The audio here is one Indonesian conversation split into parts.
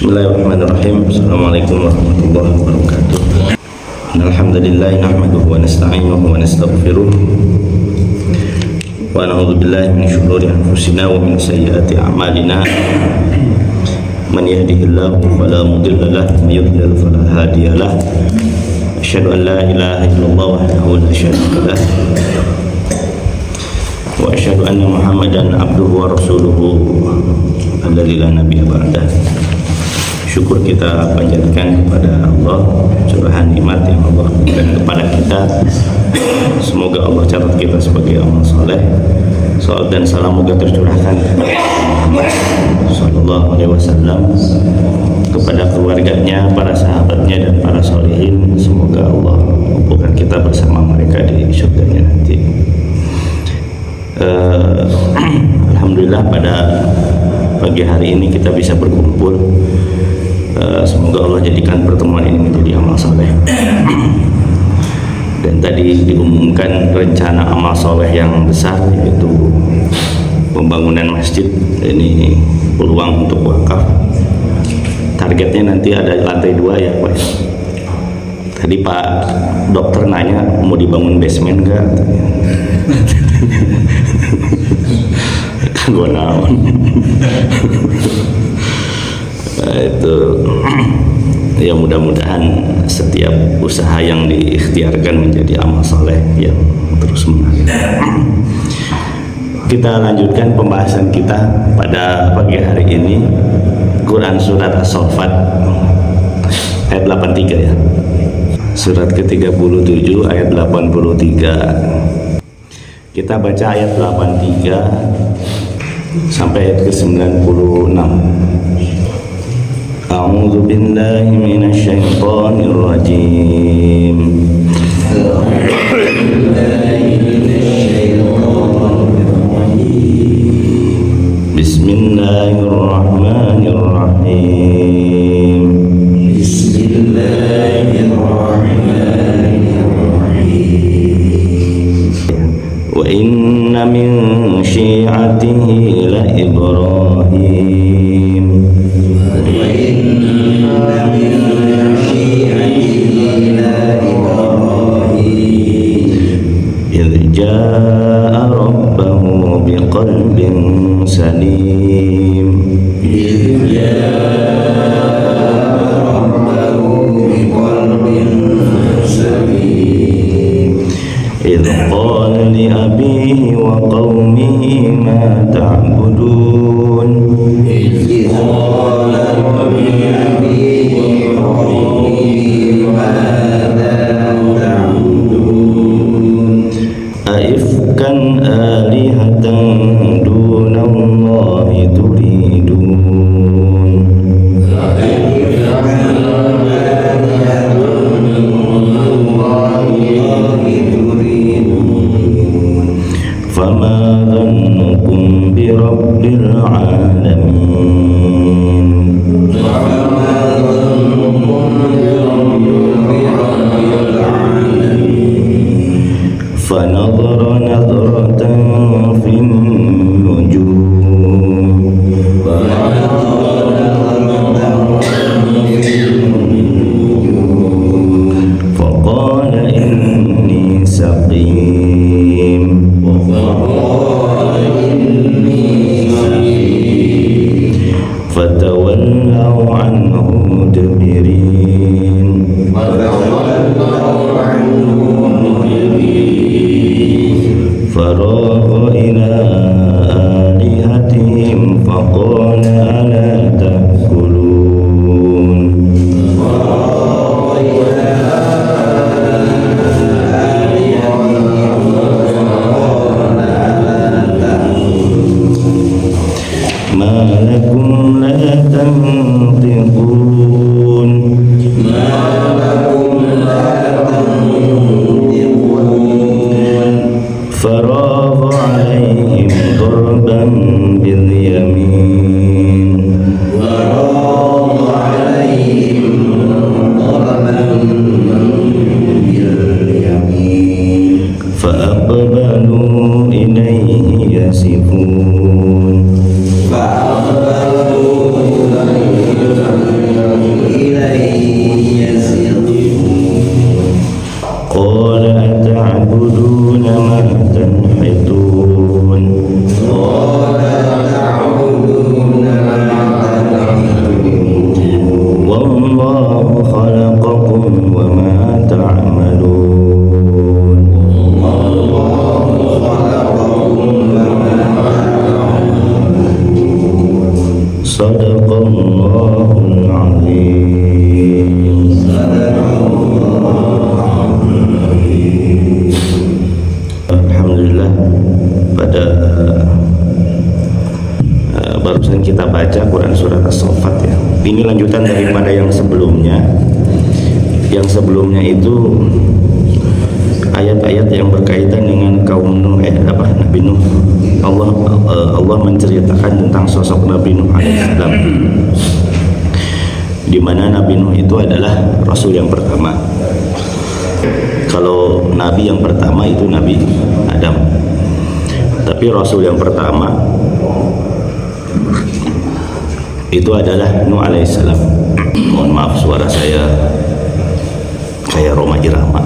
Bismillahirrahmanirrahim. Assalamualaikum warahmatullahi wabarakatuh. Alhamdulillah nahmaduhu wa nasta'inuhu wa nastaghfiruh wa na'udzu billahi min shururi anfusina wa min sayyiati a'malina. Man yahdihillahu fala mudilla lahu wa man yudlil fala hadiya lahu. Asyhadu an la ilaha illallah wahdahu la syarika lahu wa asyhadu anna Muhammadan abduhu wa rasuluhu alladzi la nabiyya ba'dah. Syukur kita panjatkan kepada Allah curahan nikmat yang Allah berikan kepada kita. Semoga Allah catat kita sebagai amal soleh. Salawat dan salam moga tercurahkan kepada Muhammad sallallahu alaihi wasallam, kepada keluarganya, para sahabatnya dan para sholihin. Semoga Allah kumpulkan kita bersama mereka di surganya nanti. Alhamdulillah pada pagi hari ini kita bisa berkumpul. Semoga Allah jadikan pertemuan ini menjadi amal soleh. Dan tadi diumumkan rencana amal soleh yang besar, yaitu pembangunan masjid. Ini peluang untuk wakaf. Targetnya nanti ada lantai 2 ya Pak. Tadi Pak dokter nanya mau dibangun basement enggak? Gua naon. Itu ya, mudah-mudahan setiap usaha yang diikhtiarkan menjadi amal soleh yang terus mengalir. Kita lanjutkan pembahasan kita pada pagi hari ini, Quran surat As-Saffat ayat 83 ya. Surat ke-37 ayat 83. Kita baca ayat 83 sampai ayat ke-96. A'udzu billahi minasy syaithanir rajim. Bismillahirrahmanirrahim. Bismillahirrahmanirrahim. Wa inna min syi'atihi la Ibrahim. Ja'a rabbahu biqalbin salim. إذ قال لأبيه وقومه ما تعبدون. أئفكا آلهة دون الله تريدون. فما ظنكم برب العالمين. فنظر نظرة في النجوم. فقال إني سقيم. فتولوا عنه مدبرين. فراغ إلى آلهتهم فقال ألا تأكلون. ما لكم لا تنطقون. فراغ عليهم Sadaqallahul azim. Alhamdulillah, pada barusan kita baca Quran surat As-Saffat ya. Ini lanjutan daripada yang sebelumnya. Yang sebelumnya itu ayat-ayat yang berkaitan dengan kaum Nuh, Nabi Nuh. Allah menceritakan tentang sosok Nabi Nuh alaihissalam, di mana Nabi Nuh itu adalah Rasul yang pertama. Kalau Nabi yang pertama itu Nabi Adam, tapi Rasul yang pertama itu adalah Nuh alaihissalam. Mohon maaf suara saya kayak Roma Irama.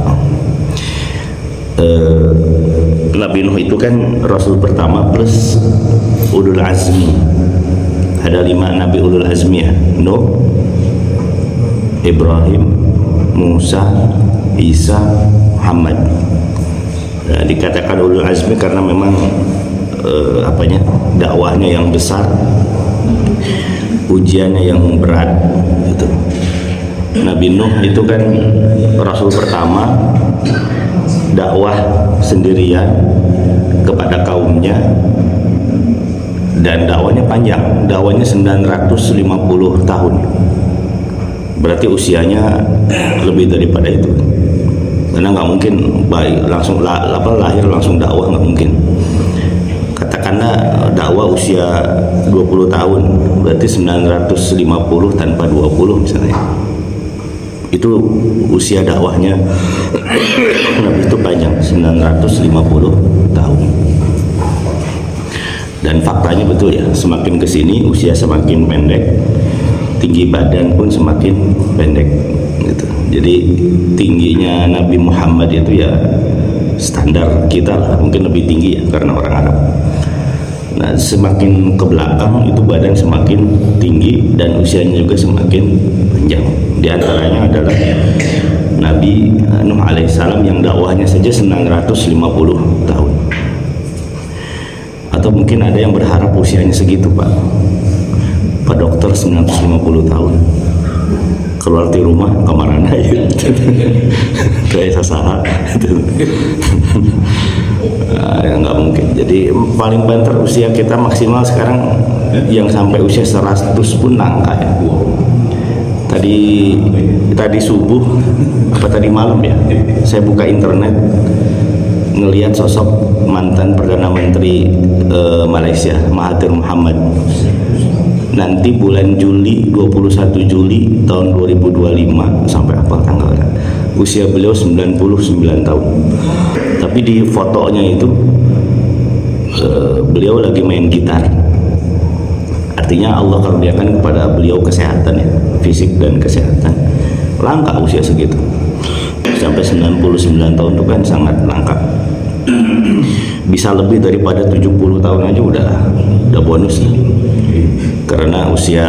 Nabi Nuh itu kan Rasul pertama plus Ulul Azmi. Ada 5 Nabi Ulul Azmi ya. Nuh, Ibrahim, Musa, Isa, Muhammad. Nah, dikatakan Ulul Azmi karena memang dakwahnya yang besar, ujiannya yang berat gitu. Nabi Nuh itu kan Rasul pertama, dakwah sendirian kepada kaumnya, dan dakwahnya panjang, dakwahnya 950 tahun. Berarti usianya lebih daripada itu, karena nggak mungkin langsung lahir langsung dakwah, nggak mungkin. Katakanlah dakwah usia 20 tahun, berarti 950 tanpa 20 misalnya. Itu usia dakwahnya Nabi itu panjang, 950 tahun. Dan faktanya betul ya, semakin kesini usia semakin pendek, tinggi badan pun semakin pendek gitu. Jadi tingginya Nabi Muhammad itu ya standar kita lah, mungkin lebih tinggi ya karena orang Arab. Nah, semakin ke belakang itu badan semakin tinggi dan usianya juga semakin panjang. Di antaranya adalah Nabi Nuh alaihissalam yang dakwahnya saja 950 tahun. Atau mungkin ada yang berharap usianya segitu, Pak dokter 950 tahun. Keluar di rumah kemana ya? Kayak sasaha. Ya nggak mungkin. Jadi paling banter usia kita maksimal sekarang yang sampai usia 100 pun langka ya. Tadi subuh tadi malam ya, saya buka internet ngelihat sosok mantan Perdana Menteri Malaysia Mahathir Mohamad. Nanti bulan Juli, 21 Juli tahun 2025, sampai apa tanggalnya, usia beliau 99 tahun. Tapi di fotonya itu beliau lagi main gitar. Artinya Allah karuniakan kepada beliau kesehatan ya, fisik dan kesehatan. Langka usia segitu, sampai 99 tahun itu kan sangat langka. Bisa lebih daripada 70 tahun aja udah bonus ya. Karena usia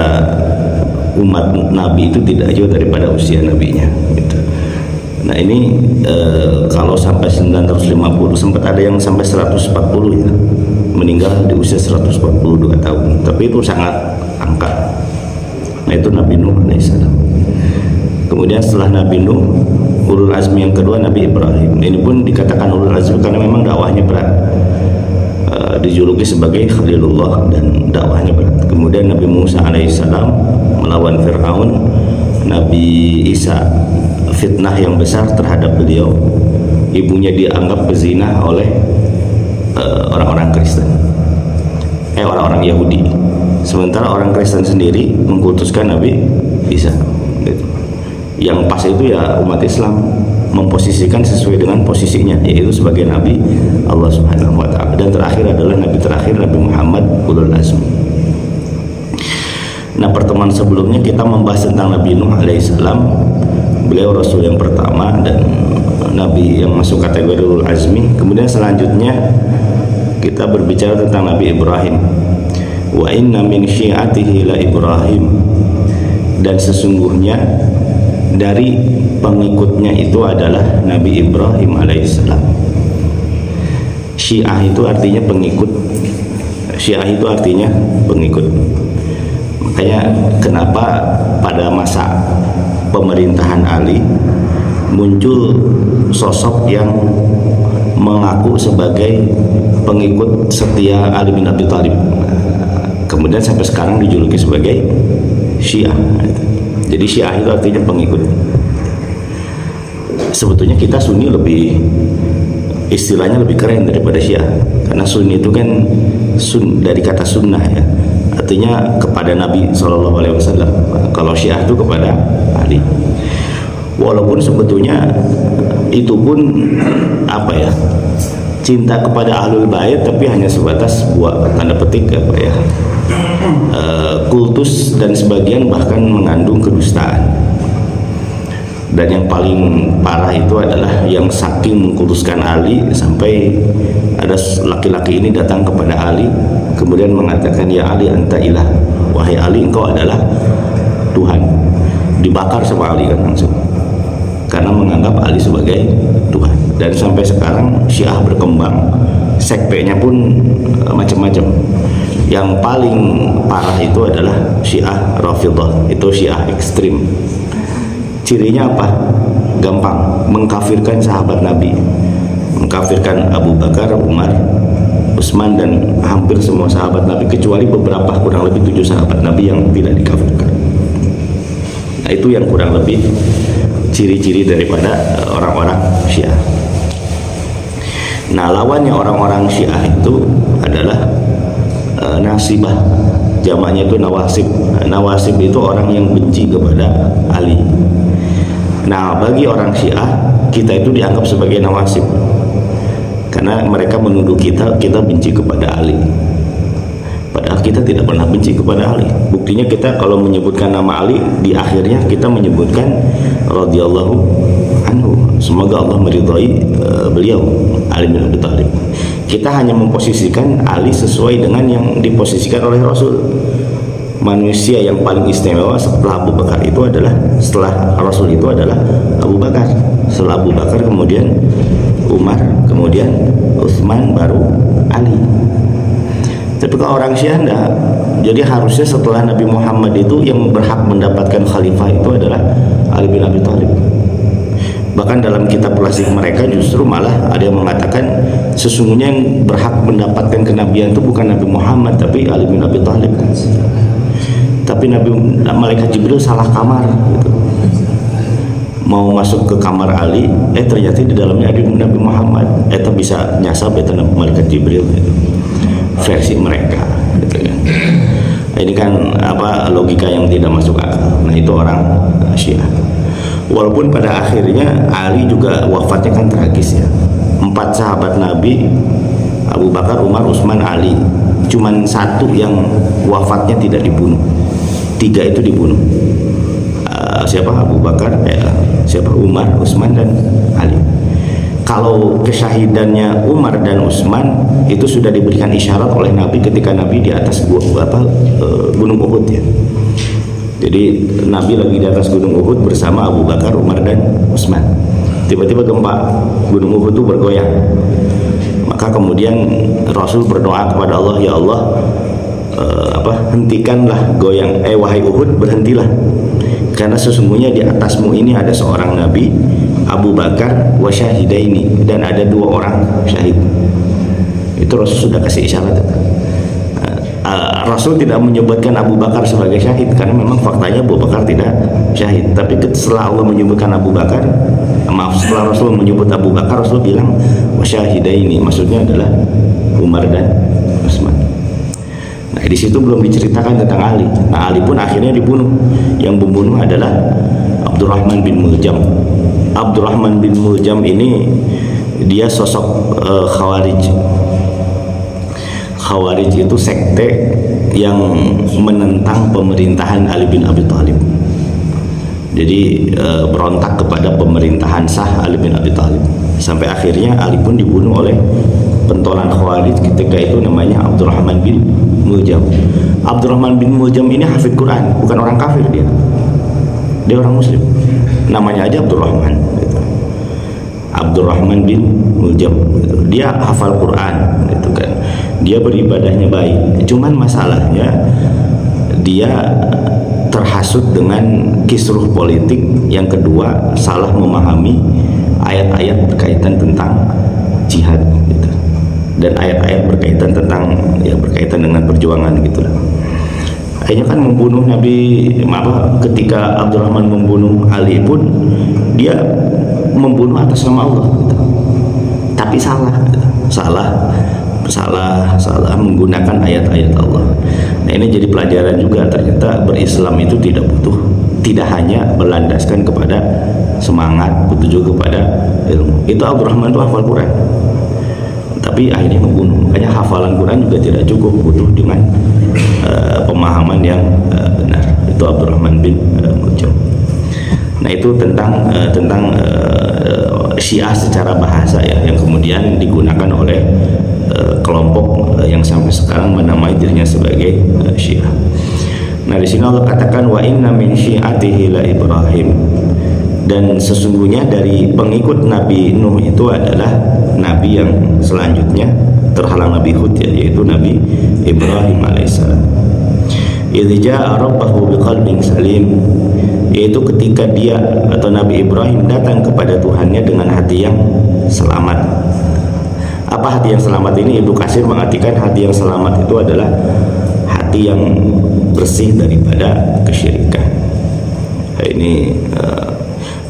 umat Nabi itu tidak jauh daripada usia nabinya gitu. Nah ini kalau sampai 950, sempat ada yang sampai 140 ya, meninggal di usia 142 tahun. Tapi itu sangat angka. Nah itu Nabi Nuh alaihissalam. Kemudian setelah Nabi Nuh, Ulul Azmi yang kedua Nabi Ibrahim. Ini pun dikatakan Ulul Azmi karena memang dakwahnya berat, dijuluki sebagai Khalilullah dan dakwahnya berat. Kemudian Nabi Musa alaihissalam melawan Fir'aun. Nabi Isa, fitnah yang besar terhadap beliau, ibunya dianggap pezina oleh orang-orang Kristen, orang-orang Yahudi. Sementara orang Kristen sendiri mengkultuskan Nabi Isa gitu. Yang pas itu ya umat Islam memposisikan sesuai dengan posisinya, yaitu sebagai Nabi Allah Subhanahu wa Ta'ala. Dan terakhir adalah Nabi terakhir, Nabi Muhammad Ulul Azmi. Nah, pertemuan sebelumnya kita membahas tentang Nabi Nuh alaihissalam. Beliau Rasul yang pertama dan Nabi yang masuk kategori Ulul Azmi. Kemudian selanjutnya kita berbicara tentang Nabi Ibrahim. Wa inna min syi'atihi la Ibrahim. Dan sesungguhnya dari pengikutnya itu adalah Nabi Ibrahim alaihissalam. Syiah itu artinya pengikut. Syiah itu artinya pengikut. Makanya kenapa pada masa pemerintahan Ali muncul sosok yang mengaku sebagai pengikut setia Ali bin Abi Thalib, kemudian sampai sekarang dijuluki sebagai Syiah. Jadi Syiah itu artinya pengikut. Sebetulnya kita Sunni lebih, istilahnya lebih keren daripada Syiah, karena Sunni itu kan dari kata sunnah ya, artinya kepada Nabi SAW. Kalau Syiah itu kepada Ali. Walaupun sebetulnya itu pun apa ya, cinta kepada Ahlul Bait, tapi hanya sebatas buat tanda petik apa ya, kultus, dan sebagian bahkan mengandung kedustaan. Dan yang paling parah itu adalah yang saking mengkultuskan Ali sampai ada laki-laki ini datang kepada Ali kemudian mengatakan, ya Ali anta ilah, wahai Ali engkau adalah Tuhan. Dibakar sama Ali kan langsung, karena menganggap Ali sebagai Tuhan. Dan sampai sekarang Syiah berkembang, sekte-nya pun macam-macam. Yang paling parah itu adalah Syiah Rafidhah, itu Syiah ekstrim. Cirinya apa? Gampang, mengkafirkan sahabat Nabi, mengkafirkan Abu Bakar, Umar, Utsman, dan hampir semua sahabat Nabi, kecuali beberapa, kurang lebih 7 sahabat Nabi yang tidak dikafirkan. Nah, itu yang kurang lebih ciri-ciri daripada orang-orang Syiah. Nah, lawannya orang-orang Syiah itu adalah nasibah, jamaknya itu nawasib. Nawasib itu orang yang benci kepada Ali. Nah, bagi orang Syiah, kita itu dianggap sebagai nawasib karena mereka menuduh kita benci kepada Ali, padahal kita tidak pernah benci kepada Ali. Buktinya kita kalau menyebutkan nama Ali, di akhirnya kita menyebutkan radhiyallahu anhu, semoga Allah meridhai beliau, Ali bin Abi Thalib. Kita hanya memposisikan Ali sesuai dengan yang diposisikan oleh Rasul. Manusia yang paling istimewa setelah Abu Bakar itu adalah, setelah Rasul itu adalah Abu Bakar. Setelah Abu Bakar kemudian Umar, kemudian Utsman, baru Ali. Tapi kalau orang Syiah enggak. Jadi harusnya setelah Nabi Muhammad itu yang berhak mendapatkan khalifah itu adalah Ali bin Abi Thalib. Bahkan dalam kitab klasik mereka justru malah ada yang mengatakan sesungguhnya yang berhak mendapatkan kenabian itu bukan Nabi Muhammad tapi Ali bin Abi Thalib. Tapi malaikat Jibril salah kamar gitu. Mau masuk ke kamar Ali, ternyata di dalamnya ada Nabi Muhammad. Itu bisa nyasab itu malaikat Jibril gitu. Versi mereka gitu kan. Ini kan apa, logika yang tidak masuk akal. Nah, itu orang Syiah. Walaupun pada akhirnya Ali juga wafatnya kan tragis ya. 4 sahabat Nabi, Abu Bakar, Umar, Utsman, Ali, cuman 1 yang wafatnya tidak dibunuh, 3 itu dibunuh. Siapa? Abu Bakar, siapa? Umar, Utsman, dan Ali. Kalau kesyahidannya Umar dan Utsman itu sudah diberikan isyarat oleh Nabi ketika Nabi di atas gunung Uhud ya. Jadi Nabi lagi di atas gunung Uhud bersama Abu Bakar, Umar, dan Utsman. Tiba-tiba gempa, gunung Uhud itu bergoyang. Maka kemudian Rasul berdoa kepada Allah, ya Allah, hentikanlah goyang, wahai Uhud, berhentilah, karena sesungguhnya di atasmu ini ada seorang Nabi, Abu Bakar wa syahidaini, dan ada 2 orang syahid. Itu Rasul sudah kasih isyarat. Rasul tidak menyebutkan Abu Bakar sebagai syahid karena memang faktanya Abu Bakar tidak syahid. Tapi setelah Allah menyebutkan Abu Bakar, setelah Rasul menyebut Abu Bakar, Rasul bilang wasyahidaini, maksudnya adalah Umar dan Utsman. Nah, di situ belum diceritakan tentang Ali. Nah, Ali pun akhirnya dibunuh. Yang membunuh adalah Abdurrahman bin Muljam. Abdurrahman bin Muljam ini dia sosok Khawarij. Khawarij itu sekte yang menentang pemerintahan Ali bin Abi Thalib. Jadi berontak kepada pemerintahan sah Ali bin Abi Thalib. Sampai akhirnya Ali pun dibunuh oleh pentolan Khawarij ketika itu, namanya Abdurrahman bin Muljam. Abdurrahman bin Muljam ini hafid Quran, bukan orang kafir dia. Dia orang muslim. Namanya aja Abdurrahman gitu. Abdurrahman bin Muljam gitu. Dia hafal Quran gitu kan. Dia beribadahnya baik. Cuman masalahnya dia terhasut dengan kisruh politik. Yang kedua, salah memahami ayat-ayat berkaitan tentang jihad gitu. Dan ayat-ayat berkaitan tentang berkaitan dengan perjuangan gitu. Akhirnya kan membunuh ketika Abdurrahman membunuh Ali pun dia membunuh atas nama Allah gitu. Tapi salah menggunakan ayat-ayat Allah. Nah, ini jadi pelajaran juga, ternyata berislam itu tidak hanya berlandaskan kepada semangat, butuh juga kepada ilmu. Itu Abdurrahman itu hafal Quran, tapi akhirnya membunuh. Makanya hafalan Quran juga tidak cukup, butuh dengan pemahaman yang benar. Itu Abdurrahman bin Muljam. Nah, itu tentang Syiah secara bahasa ya, yang kemudian digunakan oleh kelompok yang sampai sekarang menamai dirinya sebagai Syiah. Nah, di sini Allah katakan wa inna min syi'atihi la Ibrahim, dan sesungguhnya dari pengikut Nabi Nuh itu adalah nabi yang selanjutnya terhalang Nabi Hud ya, yaitu Nabi Ibrahim alaihissalam. Idz jaa'a rabbahu biqalbin salim, yaitu ketika dia atau Nabi Ibrahim datang kepada Tuhannya dengan hati yang selamat. Apa hati yang selamat ini? Ibnu Katsir mengartikan hati yang selamat itu adalah hati yang bersih daripada kesyirikan. Nah, ini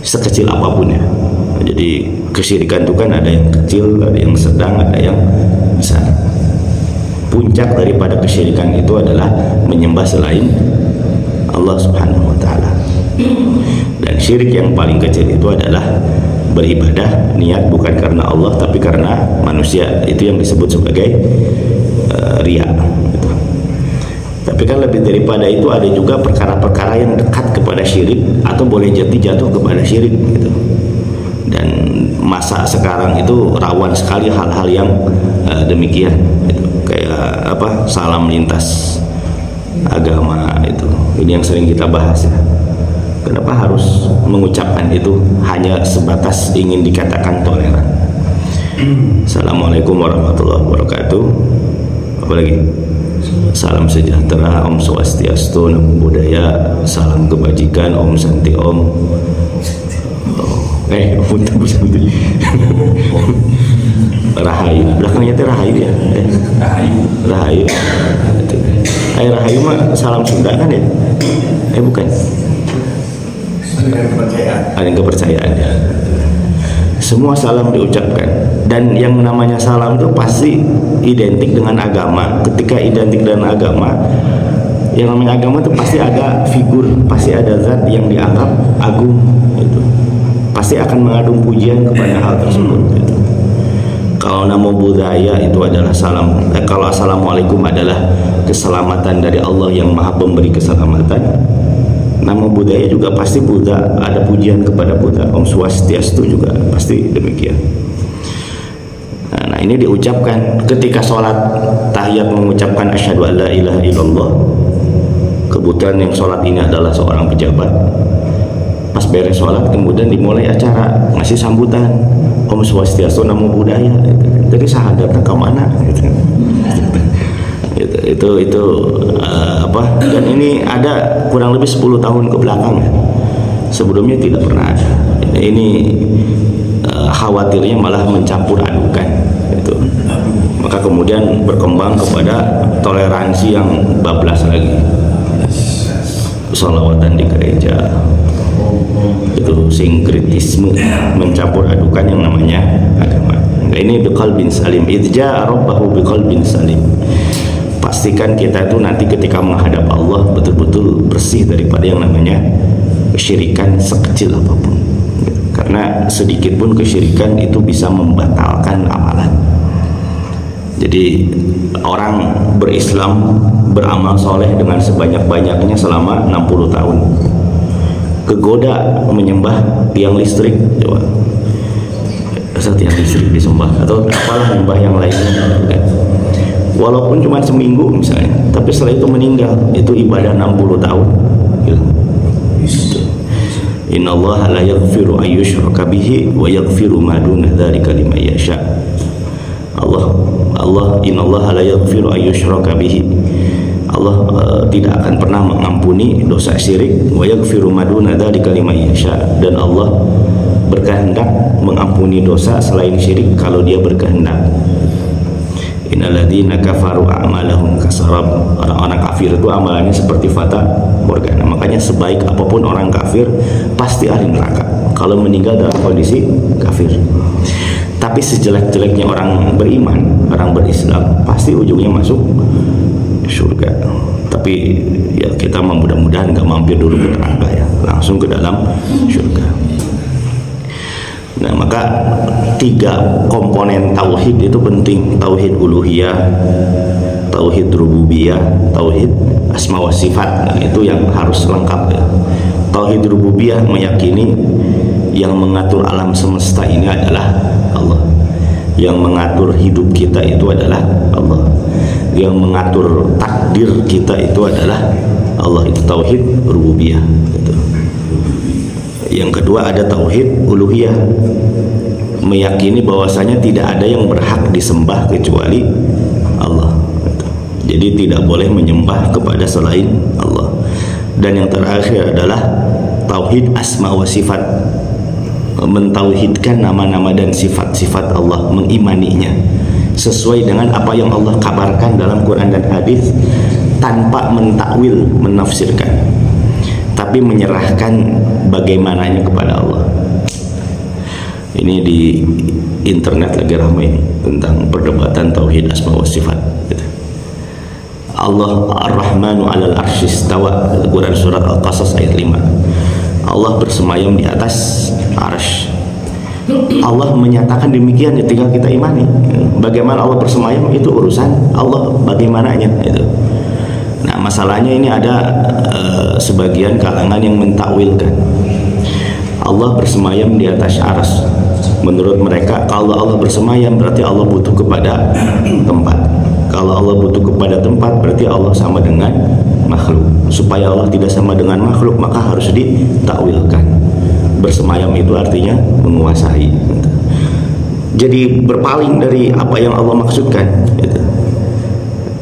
sekecil apapun ya. Jadi kesyirikan itu kan ada yang kecil, ada yang sedang, ada yang besar. Puncak daripada kesyirikan itu adalah menyembah selain Allah Subhanahu wa taala. Dan syirik yang paling kecil itu adalah beribadah niat bukan karena Allah tapi karena manusia. Itu yang disebut sebagai riya gitu. Tapi kan lebih daripada itu ada juga perkara-perkara yang dekat kepada syirik atau boleh jatuh kepada syirik gitu. Dan masa sekarang itu rawan sekali hal-hal yang demikian gitu. Kayak salam lintas agama itu. Ini yang sering kita bahas ya. Kenapa harus mengucapkan itu hanya sebatas ingin dikatakan toleran? Assalamualaikum warahmatullahi wabarakatuh. Apalagi salam sejahtera, Om Swastiastu, Namo Buddhaya, salam kebajikan, Om Santi Om. Om Santi. Rahayu, belakangnya itu Rahayu ya. Rahayu. Rahayu mah salam Sunda kan ya? Bukan. Ada kepercayaan ya. Semua salam diucapkan, dan yang namanya salam itu pasti identik dengan agama. Ketika identik dengan agama, yang namanya agama itu pasti ada figur, pasti ada zat yang dianggap agung gitu. Pasti akan mengandung pujian kepada hal tersebut gitu. Kalau Namo Buddhaya itu adalah salam, kalau Assalamualaikum adalah keselamatan dari Allah yang Maha Pemberi keselamatan. Namo Buddhaya juga pasti Buddha, ada pujian kepada Buddha. Om Swastiastu juga pasti demikian. Nah, ini diucapkan ketika sholat tahiyat, mengucapkan asyhadu alla ilaha illallah. Kebetulan yang sholat ini adalah seorang pejabat. Pas beres sholat kemudian dimulai acara, ngasih sambutan Om Swastiastu Namo Buddhaya. Jadi sahadatnya ke mana? Itu dan ini ada kurang lebih 10 tahun ke belakang ya. Sebelumnya tidak pernah ada. Ini khawatirnya malah mencampur adukan itu. Maka kemudian berkembang kepada toleransi yang bablas lagi. Sholawatan di gereja, itu sinkretisme, mencampur adukan yang namanya agama. Nah, ini biqalbin salim. Idz jaa'a rabbahu biqalbin salim. Pastikan kita itu nanti ketika menghadap Allah betul-betul bersih daripada yang namanya kesyirikan sekecil apapun. Karena sedikit pun kesyirikan itu bisa membatalkan amalan. Jadi orang berislam, beramal soleh dengan sebanyak-banyaknya selama 60 tahun, kegoda menyembah tiang listrik, coba tiang listrik disembah atau apalah menyembah yang lainnya, walaupun cuma seminggu misalnya, tapi setelah itu meninggal, itu ibadah 60 tahun. Innallaha la yaghfiru an yushraka bihi wa yaghfiru ma duna dzalika liman yasha. Innallaha la yaghfiru an yushraka bihi. Allah tidak akan pernah mengampuni dosa syirik. Wa yaghfiru ma duna dzalika liman yasha, dan Allah berkehendak mengampuni dosa selain syirik kalau Dia berkehendak. Innalladzina kafaru a'malahum kasarab. Orang-orang kafir itu amalannya seperti fata morgana. Makanya sebaik apapun orang kafir pasti ahli neraka kalau meninggal dalam kondisi kafir. Tapi sejelek-jeleknya orang beriman, orang berislam, pasti ujungnya masuk surga. Tapi ya kita mudah-mudahan nggak mampir dulu ke neraka ya, langsung ke dalam surga. Nah, maka 3 komponen tauhid itu penting. Tauhid uluhiyah, tauhid rububiyah, tauhid asma wa sifat. Nah, itu yang harus lengkap ya. Tauhid rububiyah meyakini yang mengatur alam semesta ini adalah Allah. Yang mengatur hidup kita itu adalah Allah. Yang mengatur takdir kita itu adalah Allah. Itu tauhid rububiyah gitu. Yang kedua ada tauhid uluhiyah, meyakini bahwasanya tidak ada yang berhak disembah kecuali Allah. Jadi tidak boleh menyembah kepada selain Allah. Dan yang terakhir adalah tauhid asma wa sifat, mentauhidkan nama-nama dan sifat-sifat Allah, mengimaninya sesuai dengan apa yang Allah kabarkan dalam Quran dan hadis, tanpa mentakwil, menafsirkan, tapi menyerahkan bagaimananya kepada Allah. Ini di internet lagi ramai tentang perdebatan tauhid asma wa sifat gitu. Allah Ar-Rahmanu 'alal arsy istawa, Quran surat Al-Qasas ayat 5. Allah bersemayam di atas arsy. Allah menyatakan demikian ketika kita imani. Bagaimana Allah bersemayam itu urusan Allah, bagaimananya itu. Nah, masalahnya ini ada sebagian kalangan yang mentakwilkan Allah bersemayam di atas arsy. Menurut mereka kalau Allah bersemayam berarti Allah butuh kepada tempat. Kalau Allah butuh kepada tempat berarti Allah sama dengan makhluk. Supaya Allah tidak sama dengan makhluk maka harus ditakwilkan. Bersemayam itu artinya menguasai. Jadi berpaling dari apa yang Allah maksudkan gitu.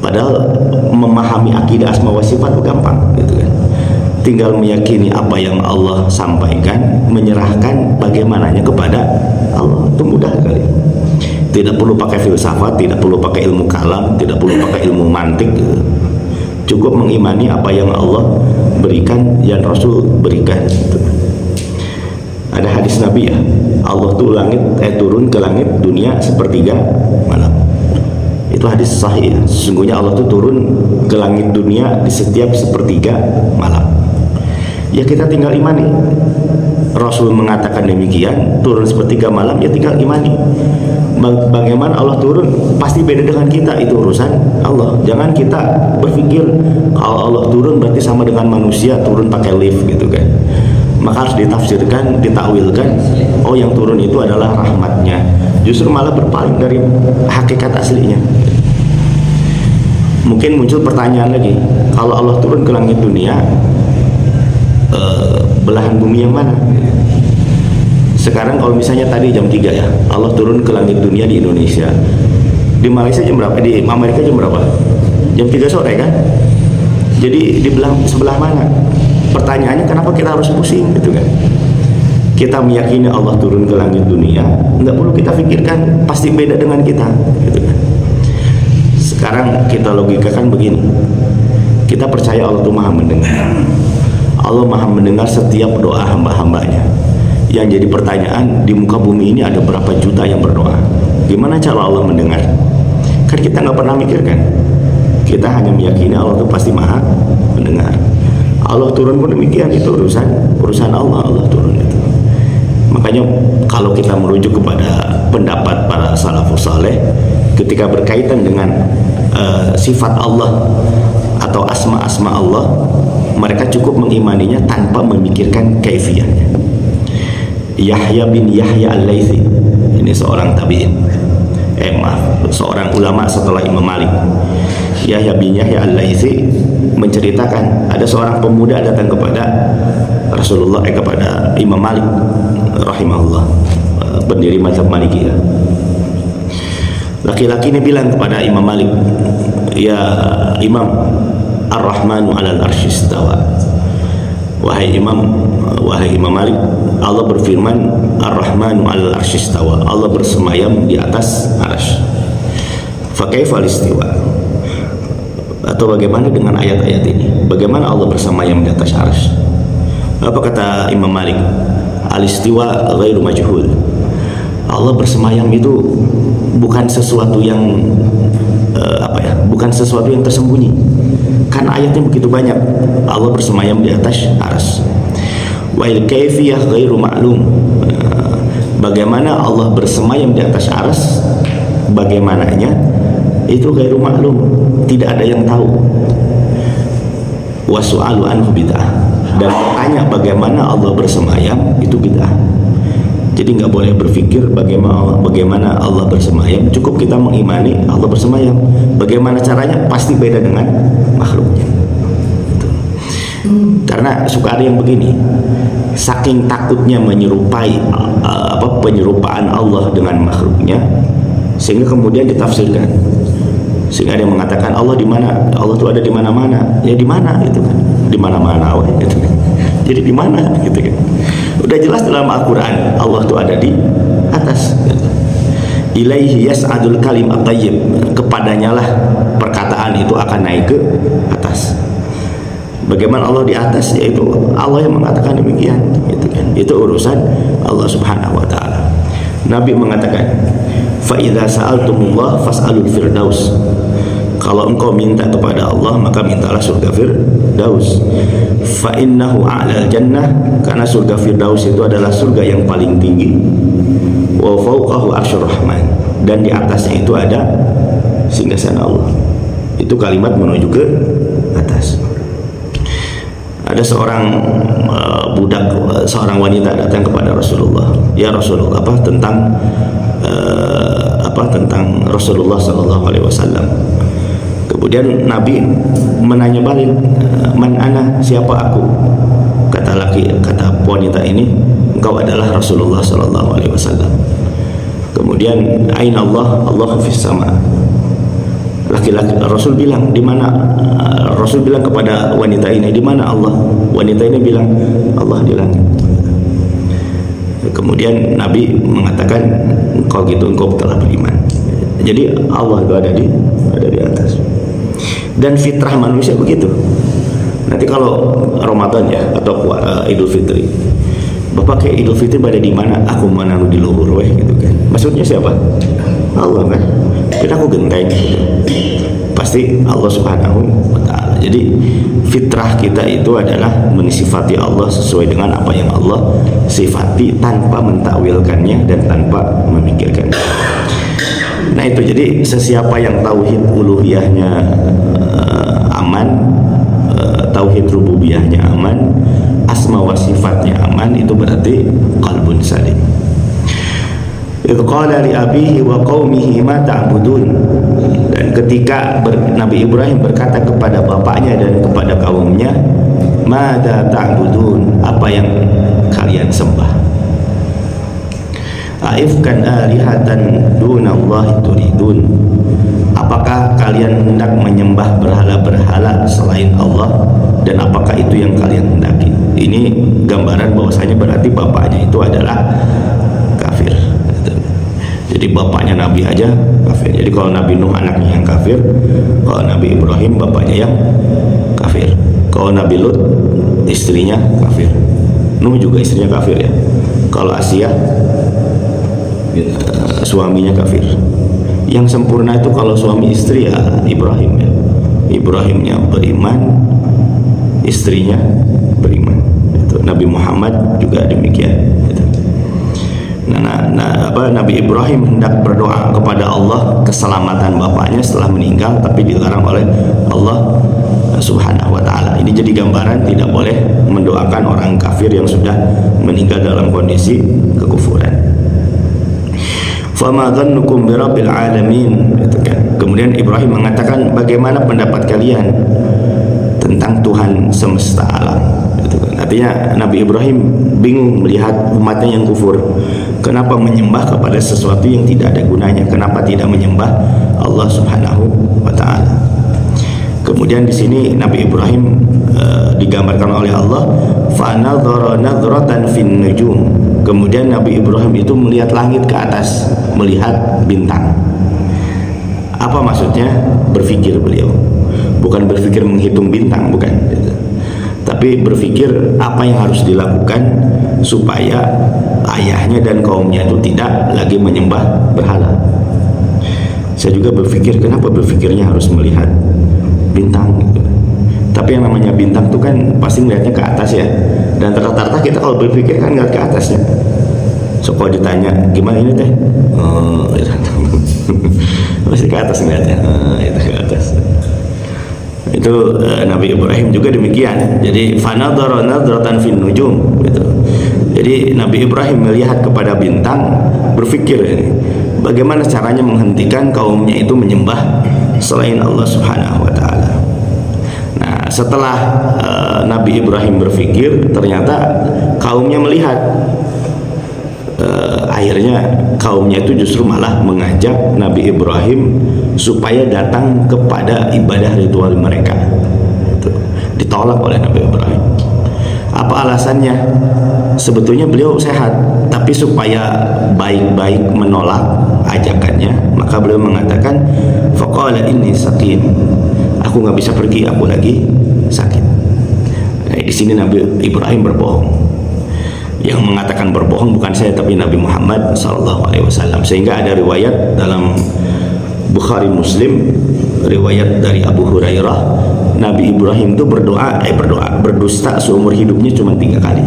Padahal memahami akidah asma wa sifat itu gampang gitu kan. Tinggal meyakini apa yang Allah sampaikan, menyerahkan bagaimananya kepada Allah. Itu mudah sekali. Tidak perlu pakai filsafat, tidak perlu pakai ilmu kalam, tidak perlu pakai ilmu mantik gitu. Cukup mengimani apa yang Allah berikan, yang Rasul berikan gitu. Ada hadis Nabi ya, Allah tuh turun ke langit dunia sepertiga malam. Itu hadis sahih ya. Sesungguhnya Allah tuh turun ke langit dunia di setiap sepertiga malam. Ya kita tinggal imani. Rasul mengatakan demikian, turun sepertiga malam, ya tinggal imani. Bagaimana Allah turun pasti beda dengan kita, itu urusan Allah. Jangan kita berpikir kalau Allah turun berarti sama dengan manusia turun pakai lift gitu kan. Maka harus ditafsirkan, ditakwilkan, oh yang turun itu adalah rahmatnya. Justru malah berpaling dari hakikat aslinya. Mungkin muncul pertanyaan lagi, kalau Allah turun ke langit dunia, belahan bumi yang mana? Sekarang kalau misalnya tadi jam 3 ya, Allah turun ke langit dunia di Indonesia. Di Malaysia jam berapa? Di Amerika jam berapa? Jam 3 sore kan? Jadi di sebelah mana? Pertanyaannya kenapa kita harus pusing gitu kan? Kita meyakini Allah turun ke langit dunia, nggak perlu kita pikirkan pasti beda dengan kita gitu kan. Sekarang kita logikakan begini, kita percaya Allah itu maha mendengar. Allah maha mendengar setiap doa hamba-hambanya. Yang jadi pertanyaan, di muka bumi ini ada berapa juta yang berdoa? Gimana cara Allah mendengar? Kan kita nggak pernah mikirkan. Kita hanya meyakini Allah itu pasti maha mendengar. Allah turun pun demikian, itu urusan Allah. Allah turun itu. Makanya kalau kita merujuk kepada pendapat para salafus saleh ketika berkaitan dengan sifat Allah atau asma-asma Allah, mereka cukup mengimaninya tanpa memikirkan kaifiyahnya. Yahya bin Yahya Al-Laitsi, ini seorang tabi'in, seorang ulama setelah Imam Malik. Yahya bin Yahya Al-Laitsi menceritakan ada seorang pemuda datang kepada Rasulullah, kepada Imam Malik rahimahullah, pendiri mazhab Malikiyah. Laki-laki ini bilang kepada Imam Malik, ya Imam, Ar-Rahmanu 'alal arsy istawa. Wahai Imam Malik, Allah berfirman Ar-Rahmanu 'alal arsy istawa. Allah bersemayam di atas arsy. Fa kaifal istiwa? Atau bagaimana dengan ayat-ayat ini? Bagaimana Allah bersemayam di atas arsy? Apa kata Imam Malik? Al-istiwa ghairu majhul. Allah bersemayam itu bukan sesuatu yang bukan sesuatu yang tersembunyi. Karena ayatnya begitu banyak. Allah bersemayam di atas arsy. Wal kaifiyah ghairu ma'lum. Bagaimana Allah bersemayam di atas arsy? Bagaimananya? Itu ghairu ma'lum. Tidak ada yang tahu. Wa su'alu anhu bid'ah. Dan bertanya bagaimana Allah bersemayam itu bid'ah. Jadi nggak boleh berpikir bagaimana Allah bersemayam. Cukup kita mengimani Allah bersemayam. Bagaimana caranya pasti beda dengan makhluknya. Gitu. Karena suka ada yang begini, saking takutnya menyerupai penyerupaan Allah dengan makhluknya, sehingga kemudian ditafsirkan. Sehingga ada yang mengatakan Allah di mana? Allah itu ada di mana-mana. Ya di mana gitu kan? Di mana-mana gitu kan. Jadi di mana gitu kan? Udah jelas dalam Al-Qur'an Allah itu ada di atas. Gitu. Ilaihi yas'adul kalim at-thayyib. Kepadanya lah perkataan itu akan naik ke atas. Bagaimana Allah di atas? Yaitu Allah yang mengatakan demikian gitu kan. Itu urusan Allah Subhanahu wa taala. Nabi mengatakan, fa idza sa'altumullah fas'alul firdaus. Kalau engkau minta kepada Allah maka mintalah surga Firdaus. Fa innahu a'lal jannah, karena surga Firdaus itu adalah surga yang paling tinggi. Wa fawqahu arsyur rahman, dan di atasnya itu ada singgasana Allah. Itu kalimat menuju ke atas. Ada seorang seorang wanita datang kepada Rasulullah. Ya Rasulullah, tentang Rasulullah sallallahu alaihi wasallam. Kemudian Nabi menanya balik, man ana, siapa aku? Kata wanita ini, engkau adalah Rasulullah sallallahu alaihi wasallam. Kemudian aina Allah? Allah fis sama. Laki-laki Rasul bilang, di mana? Rasul bilang kepada wanita ini, di mana Allah? Wanita ini bilang, Allah di langit. Kemudian Nabi mengatakan, engkau telah beriman. Jadi Allah itu ada di atas. Dan fitrah manusia begitu. Nanti kalau Ramadan ya, atau Idul Fitri, Bapak kayak Idul Fitri pada di mana? Aku mana di luhur weh gitu kan. Maksudnya siapa? Allah kan. Kita aku genteng gitu. Pasti Allah Subhanahu wa taala. Jadi fitrah kita itu adalah mensifati Allah sesuai dengan apa yang Allah sifati, tanpa mentakwilkannya dan tanpa memikirkannya. Nah itu, jadi sesiapa yang tauhid uluhiyahnya aman, tauhid rububiyahnya aman, asma wa sifatnya aman, itu berarti qalbun salim. Idh qala li abihi wa qaumihi ma ta'budun. Dan ketika Nabi Ibrahim berkata kepada bapaknya dan kepada kaumnya, mada ta'budun, apa yang kalian sembah? Aifkan alihatan dunallahi turidun, apakah kalian hendak menyembah berhala-berhala selain Allah, dan apakah itu yang kalian hendaki? Ini gambaran bahwasanya berarti bapaknya itu adalah kafir. Jadi bapaknya Nabi aja kafir. Jadi kalau Nabi Nuh anaknya yang kafir, kalau Nabi Ibrahim bapaknya yang kafir, kalau Nabi Lut istrinya kafir, Nuh juga istrinya kafir ya. Kalau Asia suaminya kafir. Yang sempurna itu kalau suami istri ya Ibrahim ya. Ibrahimnya beriman, istrinya beriman. Itu Nabi Muhammad juga demikian. Gitu. Nabi Ibrahim hendak berdoa kepada Allah keselamatan bapaknya setelah meninggal, tapi dilarang oleh Allah Subhanahu wa taala. Ini jadi gambaran tidak boleh mendoakan orang kafir yang sudah meninggal dalam kondisi kekufuran. Fama dhannukum birabbil alamin, gitu kan. Kemudian Ibrahim mengatakan, bagaimana pendapat kalian tentang Tuhan semesta alam, gitu kan. Artinya Nabi Ibrahim bingung melihat umatnya yang kufur. Kenapa menyembah kepada sesuatu yang tidak ada gunanya? Kenapa tidak menyembah Allah Subhanahu wa taala? Kemudian di sini Nabi Ibrahim digambarkan oleh Allah, fa nadhara nadratan fin nujum. Kemudian Nabi Ibrahim itu melihat langit ke atas, melihat bintang. Apa maksudnya? Berpikir beliau. Bukan berpikir menghitung bintang, bukan. Tapi berpikir apa yang harus dilakukan supaya ayahnya dan kaumnya itu tidak lagi menyembah berhala. Saya juga berpikir, kenapa berpikirnya harus melihat bintang gitu. Tapi yang namanya bintang itu kan pasti melihatnya ke atas ya. Dan rata-rata kita kalau berpikir kan ngeliat ke atasnya. So kalau ditanya gimana ini teh, masih ke atas ngeliatnya, itu ke atas. Itu Nabi Ibrahim juga demikian. Jadi fanadhara nadratan fin nujum gitu. Jadi Nabi Ibrahim melihat kepada bintang, berpikir ini bagaimana caranya menghentikan kaumnya itu menyembah selain Allah Subhanahu wa taala. Nah, setelah Nabi Ibrahim berpikir, ternyata kaumnya melihat. Akhirnya kaumnya itu justru malah mengajak Nabi Ibrahim supaya datang kepada ibadah ritual mereka. Ditolak oleh Nabi Ibrahim. Apa alasannya? Sebetulnya beliau sehat, tapi supaya baik-baik menolak ajakannya, maka beliau mengatakan, faqala inni saqim. Aku nggak bisa pergi, aku lagi sakit. Nah, di sini Nabi Ibrahim berbohong. Yang mengatakan berbohong bukan saya, tapi Nabi Muhammad SAW. Sehingga ada riwayat dalam Bukhari Muslim, riwayat dari Abu Hurairah, Nabi Ibrahim itu berdusta seumur hidupnya cuma 3 kali.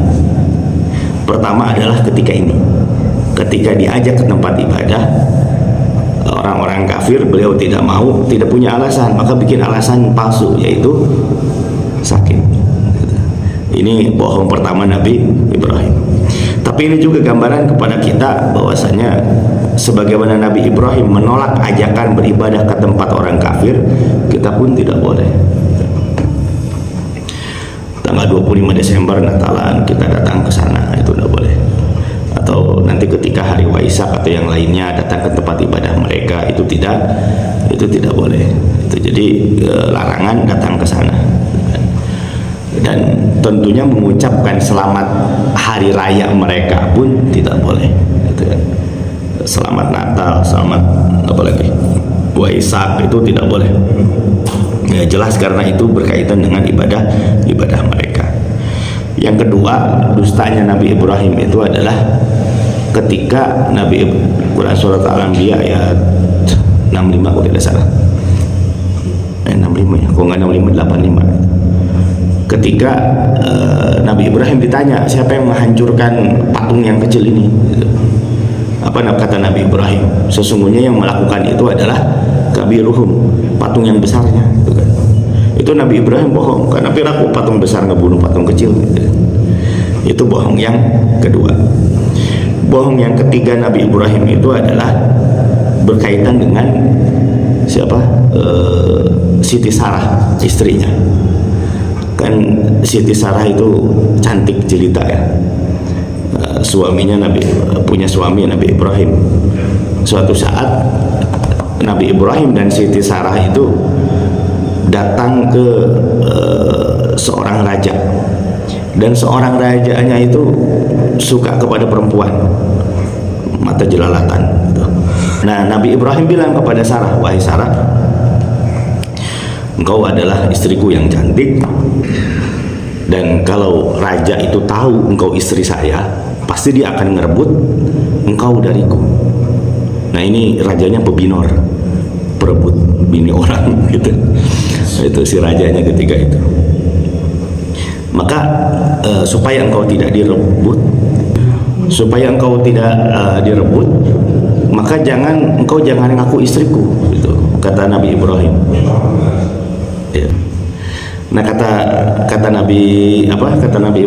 Pertama adalah ketika ini, ketika diajak ke tempat ibadah orang-orang kafir, beliau tidak mau, tidak punya alasan, maka bikin alasan palsu, yaitu sakit. Ini bohong pertama Nabi Ibrahim. Tapi ini juga gambaran kepada kita bahwasanya sebagaimana Nabi Ibrahim menolak ajakan beribadah ke tempat orang kafir, kita pun tidak boleh. Tanggal 25 Desember Natalan kita datang ke sana, itu tidak boleh. Atau nanti ketika hari Waisak atau yang lainnya datang ke tempat ibadah mereka, itu tidak boleh. Itu jadi larangan datang ke sana. Dan tentunya mengucapkan selamat hari raya mereka pun tidak boleh gitu ya. Selamat Natal, selamat apa lagi, Waisak, itu tidak boleh ya, jelas karena itu berkaitan dengan ibadah mereka. Yang kedua, dustanya Nabi Ibrahim itu adalah ketika Nabi Quran surat Al-Anbiya ayat 65 kalau tidak salah, 65 ya, kalau nggak 65 85. Ketika Nabi Ibrahim ditanya siapa yang menghancurkan patung yang kecil ini, apa kata Nabi Ibrahim? Sesungguhnya yang melakukan itu adalah kabiruhum, patung yang besarnya. Itu Nabi Ibrahim bohong, karena piraku patung besar ngebunuh patung kecil. Itu bohong yang kedua. Bohong yang ketiga Nabi Ibrahim itu adalah berkaitan dengan siapa? Siti Sarah, istrinya. Kan Siti Sarah itu cantik jelita ya. Suaminya punya suami Nabi Ibrahim. Suatu saat Nabi Ibrahim dan Siti Sarah itu datang ke seorang raja, dan seorang rajanya itu suka kepada perempuan, mata jelalatan. Nah, Nabi Ibrahim bilang kepada Sarah, wahai Sarah, engkau adalah istriku yang cantik, dan kalau raja itu tahu engkau istri saya, pasti dia akan ngerebut engkau dariku. Nah, ini rajanya pebinor, perebut bini orang gitu. Itu si rajanya ketika itu. Maka supaya engkau tidak direbut, maka engkau jangan ngaku istriku, gitu kata Nabi Ibrahim. Ya. Nah, kata Nabi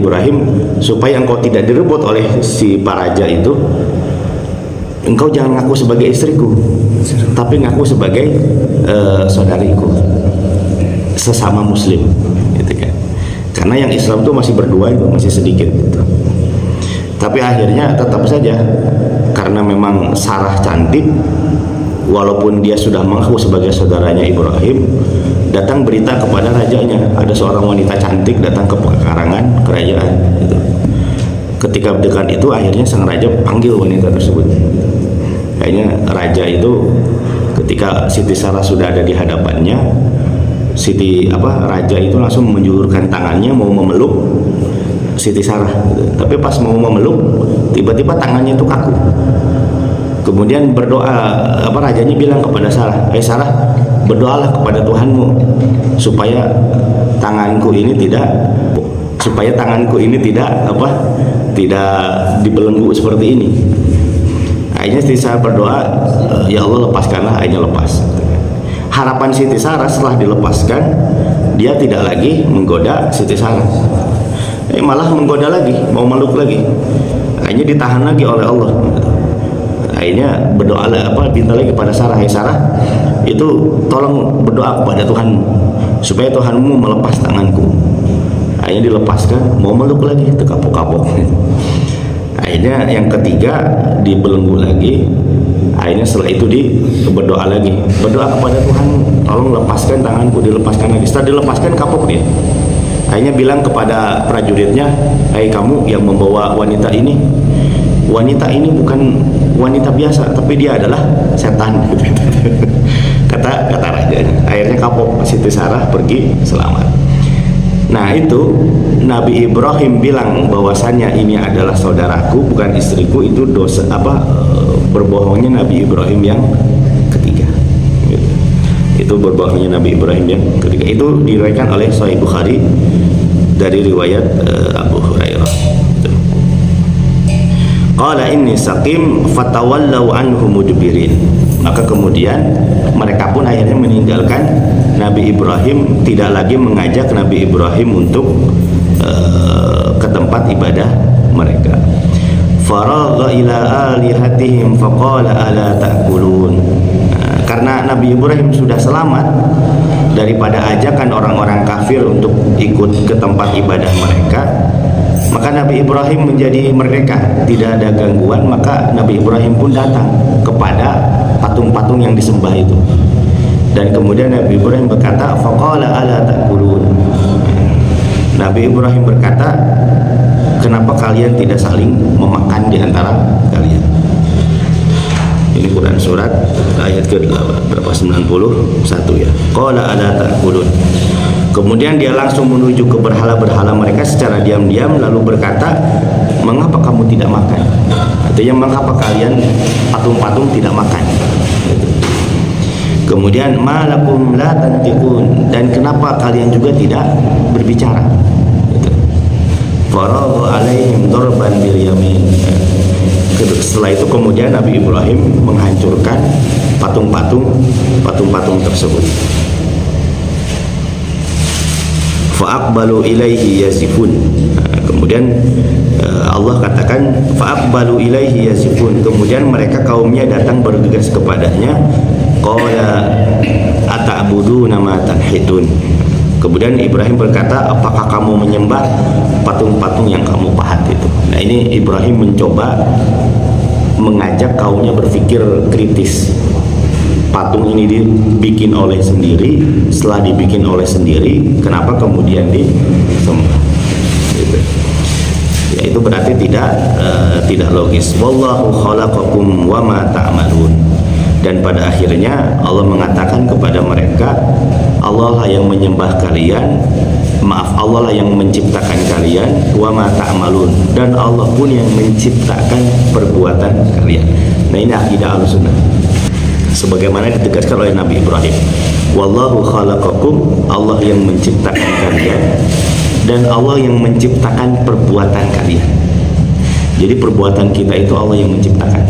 Ibrahim, supaya engkau tidak direbut oleh si para raja itu, engkau jangan ngaku sebagai istriku, tapi ngaku sebagai saudariku, sesama muslim, gitu kan. Karena yang Islam itu masih berdua, itu masih sedikit gitu. Tapi akhirnya tetap saja, karena memang Sarah cantik, walaupun dia sudah mengaku sebagai saudaranya Ibrahim, datang berita kepada rajanya, ada seorang wanita cantik datang ke pekarangan kerajaan gitu. Ketika dekat itu akhirnya sang raja panggil wanita tersebut. Akhirnya raja itu ketika Siti Sarah sudah ada di hadapannya, raja itu langsung menjulurkan tangannya mau memeluk Siti Sarah gitu. Tapi pas mau memeluk tiba-tiba tangannya itu kaku. Kemudian berdoa, rajanya bilang kepada Sarah, Sarah, berdoalah kepada Tuhanmu supaya tanganku ini tidak dibelenggu seperti ini. Akhirnya Siti Sarah berdoa, ya Allah lepaskanlah. Akhirnya lepas. Harapan Siti Sarah setelah dilepaskan, dia tidak lagi menggoda Siti Sarah, malah menggoda lagi, mau meluk lagi. Akhirnya ditahan lagi oleh Allah. Akhirnya berdoa, minta lagi kepada Sarah, Sarah, itu tolong berdoa kepada Tuhanmu supaya Tuhanmu melepas tanganku. Akhirnya dilepaskan, mau meluk lagi, itu kapok-kapok. Akhirnya yang ketiga dibelenggu lagi. Akhirnya setelah itu berdoa lagi, berdoa kepada Tuhanmu, tolong lepaskan tanganku, dilepaskan lagi. Setelah dilepaskan kapok dia. Akhirnya bilang kepada prajuritnya, kamu yang membawa wanita ini bukan wanita biasa, tapi dia adalah setan. kata rajanya. Akhirnya kapok, Siti Sarah pergi selamat. Nah itu Nabi Ibrahim bilang bahwasannya ini adalah saudaraku, bukan istriku. Itu dosa berbohongnya Nabi Ibrahim yang ketiga. Itu berbohongnya Nabi Ibrahim yang ketiga. Itu diriwayatkan oleh Sahih Bukhari dari riwayat Abu Hurairah. Qala inni saqim fatawallau anhu mudbirin. Maka kemudian mereka pun akhirnya meninggalkan Nabi Ibrahim, tidak lagi mengajak Nabi Ibrahim untuk ke tempat ibadah mereka. Faragha ila alihatihim faqala ala ta'kulun. Karena Nabi Ibrahim sudah selamat daripada ajakan orang-orang kafir untuk ikut ke tempat ibadah mereka, maka Nabi Ibrahim menjadi merdeka, tidak ada gangguan. Maka Nabi Ibrahim pun datang kepada patung-patung yang disembah itu. Dan kemudian Nabi Ibrahim berkata, faqala ala ta'kulun. Nabi Ibrahim berkata, kenapa kalian tidak saling memakan di antara kalian? Ini Quran surat ayat ke-91 ya. Qala ala ta'kulun. Kemudian dia langsung menuju ke berhala-berhala mereka secara diam-diam, lalu berkata, mengapa kamu tidak makan? Artinya mengapa kalian patung-patung tidak makan? Kemudian malakum la tantiqun, dan kenapa kalian juga tidak berbicara? Faragha alaihim darban bil yamin. Setelah itu kemudian Nabi Ibrahim menghancurkan patung-patung tersebut. Fa'aqbalu ilaihi yazifun. Kemudian Allah katakan fa'aqbalu ilaihi yazifun. Kemudian mereka kaumnya datang bergegas kepadanya. Qala ata'buduna ma tanhitun. Kemudian Ibrahim berkata, apakah kamu menyembah patung-patung yang kamu pahat itu? Nah, ini Ibrahim mencoba mengajak kaumnya berpikir kritis. Patung ini dibikin oleh sendiri, setelah dibikin oleh sendiri, kenapa kemudian disembah? Gitu. Ya, itu berarti tidak logis. Wallahu khalaqakum wa ma ta'malun. Dan pada akhirnya Allah mengatakan kepada mereka, Allah lah yang menyembah kalian, Allah lah yang menciptakan kalian, wa ma ta'malun, dan Allah pun yang menciptakan perbuatan kalian. Nah, ini akidah Ahlussunnah sebagaimana ditegaskan oleh Nabi Ibrahim. Wallahu khalaqakum, Allah yang menciptakan kalian, dan Allah yang menciptakan perbuatan kalian. Jadi perbuatan kita itu Allah yang menciptakan,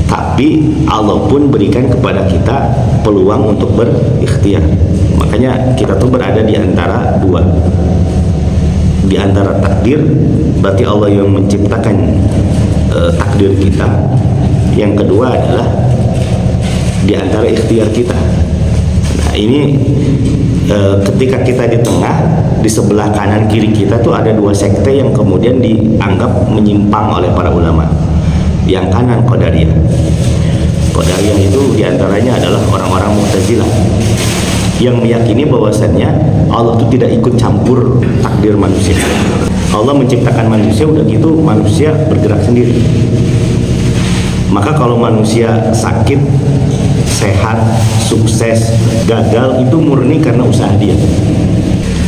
tapi Allah pun berikan kepada kita peluang untuk berikhtiar. Makanya kita tuh berada di antara dua, di antara takdir, berarti Allah yang menciptakan takdir kita. Yang kedua adalah di antara ikhtiar kita. Nah, ini ketika kita di tengah, di sebelah kanan kiri kita tuh ada dua sekte yang kemudian dianggap menyimpang oleh para ulama. Yang kanan Qadariyah, Qadariyah itu diantaranya adalah orang-orang Mu'tazilah yang meyakini bahwasannya Allah itu tidak ikut campur takdir manusia. Allah menciptakan manusia, udah gitu manusia bergerak sendiri. Maka kalau manusia sakit, sehat, sukses, gagal, itu murni karena usaha dia.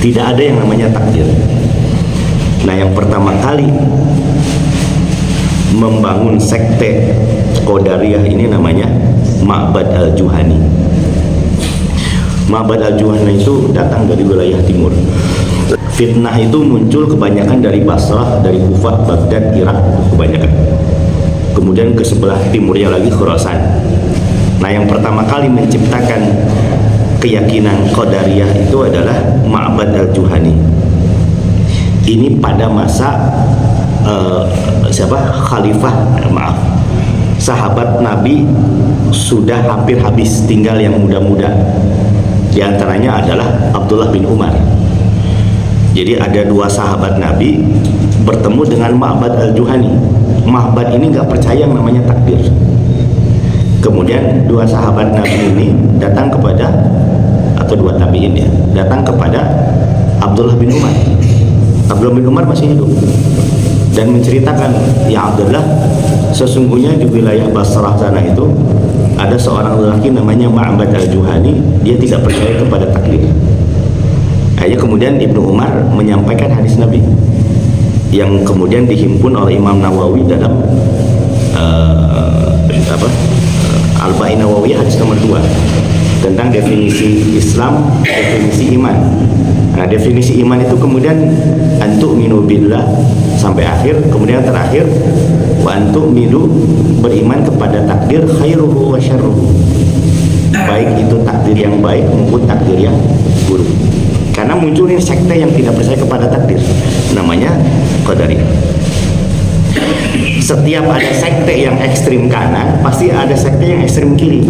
Tidak ada yang namanya takdir. Nah, yang pertama kali membangun sekte Qadariyah ini namanya Ma'bad al-Juhani. Ma'bad al-Juhani itu datang dari wilayah timur. Fitnah itu muncul kebanyakan dari Basrah, dari Kufah, Baghdad, Irak kebanyakan. Kemudian ke sebelah timurnya lagi Khurasan. Nah, yang pertama kali menciptakan keyakinan Qadariyah itu adalah Ma'bad al-Juhani. Ini pada masa sahabat Nabi sudah hampir habis, tinggal yang muda-muda. Di antaranya adalah Abdullah bin Umar. Jadi ada dua sahabat Nabi bertemu dengan Ma'bad al-Juhani. Ma'bad ini nggak percaya yang namanya takdir. Kemudian dua sahabat Nabi ini datang kepada, atau dua tabi'in ya, datang kepada Abdullah bin Umar. Abdullah bin Umar masih hidup dan menceritakan, ya Abdullah, sesungguhnya di wilayah Basrah sana itu ada seorang lelaki namanya Ma'bad al-Juhani, dia tidak percaya kepada takdir. Akhirnya kemudian Ibnu Umar menyampaikan hadis Nabi yang kemudian dihimpun oleh Imam Nawawi dalam Al-Ba'in Nawawiyah hadis nomor 2 tentang definisi Islam, definisi iman. Nah, definisi iman itu kemudian antu'minu billah sampai akhir, kemudian terakhir wa antu'minu, beriman kepada takdir khairuhu wa syarruhu, baik itu takdir yang baik maupun takdir yang buruk. Karena muncul ini sekte yang tidak percaya kepada takdir, namanya Qadariyah. Setiap ada sekte yang ekstrim kanan, pasti ada sekte yang ekstrim kiri.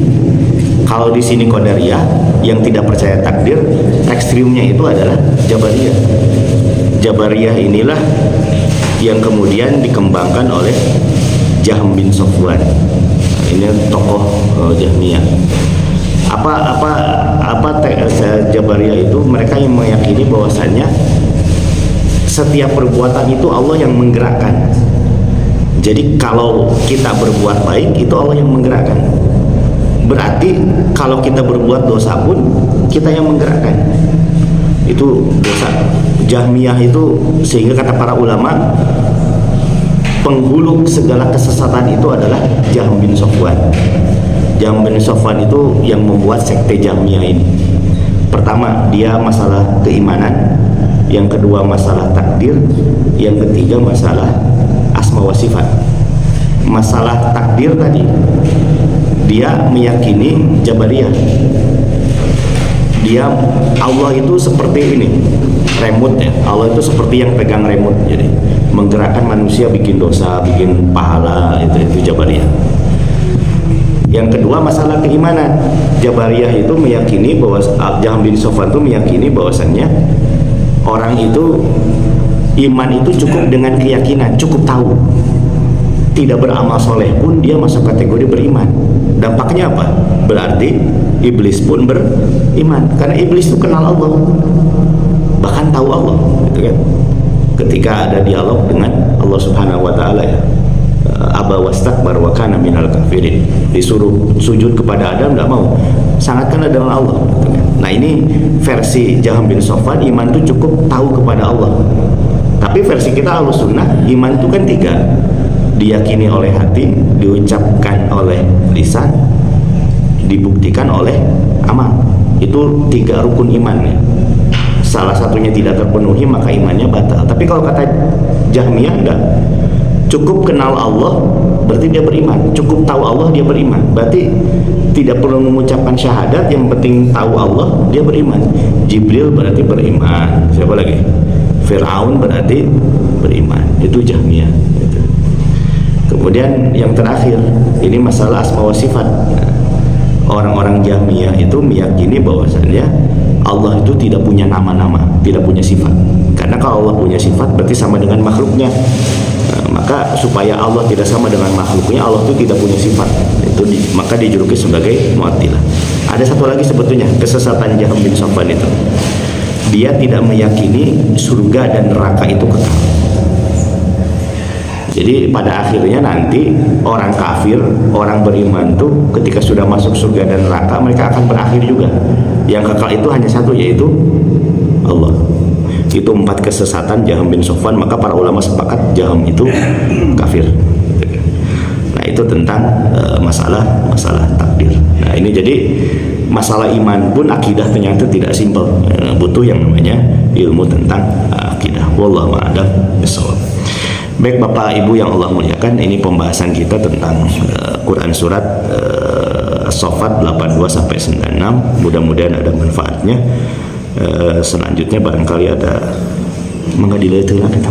Kalau di sini Qadariyah yang tidak percaya takdir, ekstrimnya itu adalah Jabariyah. Jabariyah inilah yang kemudian dikembangkan oleh Jahm bin Safwan. Ini tokoh Jahmiyah. Jabariyah itu mereka yang meyakini bahwasannya setiap perbuatan itu Allah yang menggerakkan. Jadi kalau kita berbuat baik itu Allah yang menggerakkan. Berarti kalau kita berbuat dosa pun kita yang menggerakkan. Itu dosa. Jahmiyah itu, sehingga kata para ulama, penghulu segala kesesatan itu adalah Jahm bin Safwan. Jahm bin Safwan itu yang membuat sekte Jahmiyah ini. Pertama, dia masalah keimanan. Yang kedua, masalah takdir. Yang ketiga, masalah asma wa sifat. Masalah takdir tadi, dia meyakini Jabariyah. Dia, Allah itu seperti ini, remote ya. Allah itu seperti yang pegang remote, jadi menggerakkan manusia bikin dosa, bikin pahala, itu Jabariyah. Yang kedua, masalah keimanan. Jabariyah itu meyakini bahwa Jahm bin Safwan itu meyakini bahwasannya orang itu, iman itu cukup dengan keyakinan, cukup tahu. Tidak beramal soleh pun dia masuk kategori beriman. Dampaknya apa? Berarti iblis pun beriman, karena iblis itu kenal Allah, bahkan tahu Allah, gitu kan? Ketika ada dialog dengan Allah Subhanahu wa taala ya. Aba wastakbar wa kana minal kafirin. Disuruh sujud kepada Adam, tidak mau. Sangatkanlah dengan Allah, gitu kan? Nah, ini versi Jahm bin Safwan, iman itu cukup tahu kepada Allah. Tapi versi kita Ahlussunnah, iman itu kan 3. Diyakini oleh hati, diucapkan oleh lisan, dibuktikan oleh amal. Itu 3 rukun iman ya. Salah satunya tidak terpenuhi maka imannya batal. Tapi kalau kata Jahmiyah enggak. Cukup kenal Allah berarti dia beriman. Cukup tahu Allah dia beriman. Berarti tidak perlu mengucapkan syahadat, yang penting tahu Allah dia beriman. Jibril berarti beriman. Siapa lagi? Fir'aun berarti beriman. Itu Jahmiyah. Kemudian yang terakhir, ini masalah asma wa sifat. Orang-orang Jahmiyah itu meyakini bahwasannya Allah itu tidak punya nama-nama, tidak punya sifat. Karena kalau Allah punya sifat berarti sama dengan makhluknya. Maka supaya Allah tidak sama dengan makhluknya, Allah itu tidak punya sifat, maka dijuluki sebagai Mu'attilah. Ada satu lagi sebetulnya kesesatan Jahm bin Safwan itu, dia tidak meyakini surga dan neraka itu kekal. Jadi pada akhirnya nanti orang kafir, orang beriman tuh ketika sudah masuk surga dan neraka, mereka akan berakhir juga. Yang kekal itu hanya satu, yaitu Allah. Itu 4 kesesatan Jahm bin Safwan, maka para ulama sepakat Jahm itu kafir. Nah, itu tentang masalah takdir. Nah, ini jadi masalah iman pun akidah ternyata tidak simpel, butuh yang namanya ilmu tentang akidah. Wallahu a'lam bishawab. Baik Bapak Ibu yang Allah muliakan, ini pembahasan kita tentang Quran surat As-Saffat 82 sampai 96. Mudah-mudahan ada manfaatnya. Selanjutnya barangkali ada mengadil itu lah kita.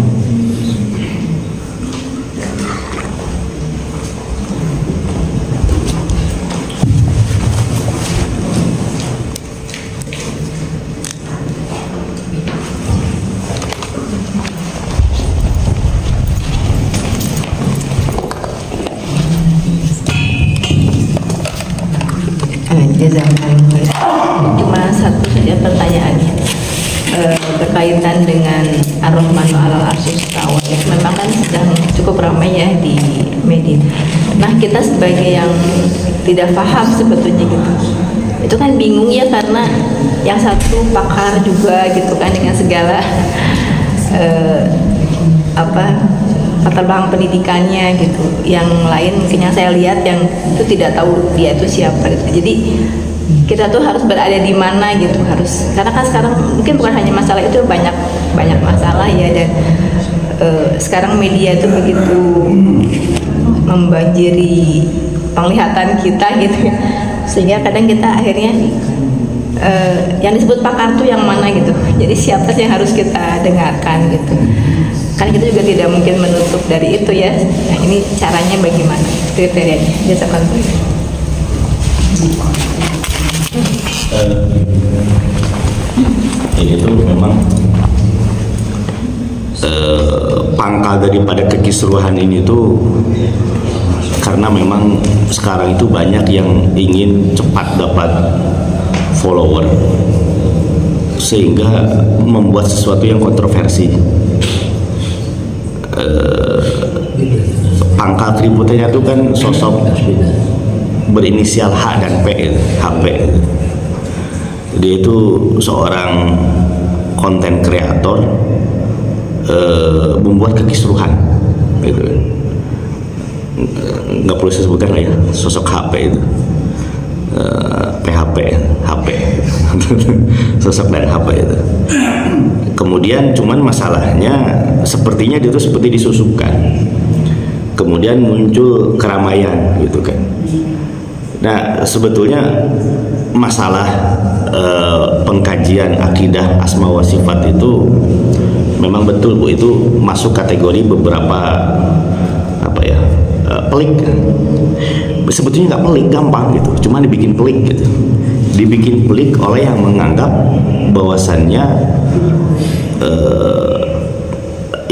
Cuma satu saja pertanyaannya berkaitan dengan Ar-Rahmanu 'alal 'arsy istawa. Memang kan sedang cukup ramai ya di media. Nah, kita sebagai yang tidak paham sebetulnya gitu, itu kan bingung ya, karena yang satu pakar juga gitu kan dengan segala latar belakang pendidikannya gitu, yang lain mungkin yang saya lihat yang itu tidak tahu dia itu siapa gitu. Jadi kita tuh harus berada di mana gitu, harus, karena kan sekarang mungkin bukan hanya masalah itu, banyak masalah ya, dan sekarang media itu begitu membanjiri penglihatan kita gitu ya, sehingga kadang kita akhirnya yang disebut pakar tuh yang mana gitu, jadi siapa sih yang harus kita dengarkan gitu. Kan kita juga tidak mungkin menutup dari itu ya. Nah, ini caranya bagaimana, kriterianya, jazakallahu khairan. Ini tuh memang pangkal daripada kekisruhan ini tuh karena memang sekarang itu banyak yang ingin cepat dapat follower, sehingga membuat sesuatu yang kontroversi. Pangkal keributannya itu kan sosok berinisial H dan P, HP. Dia itu seorang konten kreator, membuat kekisruhan gitu. Nggak perlu saya sebutkan lah ya, sosok HP itu, PHP, HP sosok dan HP itu. Kemudian cuman masalahnya sepertinya dia itu seperti disusupkan, kemudian muncul keramaian gitu kan. Nah, sebetulnya masalah pengkajian akidah asma wa sifat itu memang betul Bu, itu masuk kategori beberapa pelik. Sebetulnya nggak pelik, gampang gitu, cuma dibikin pelik gitu. Dibikin pelik oleh yang menganggap bahwasannya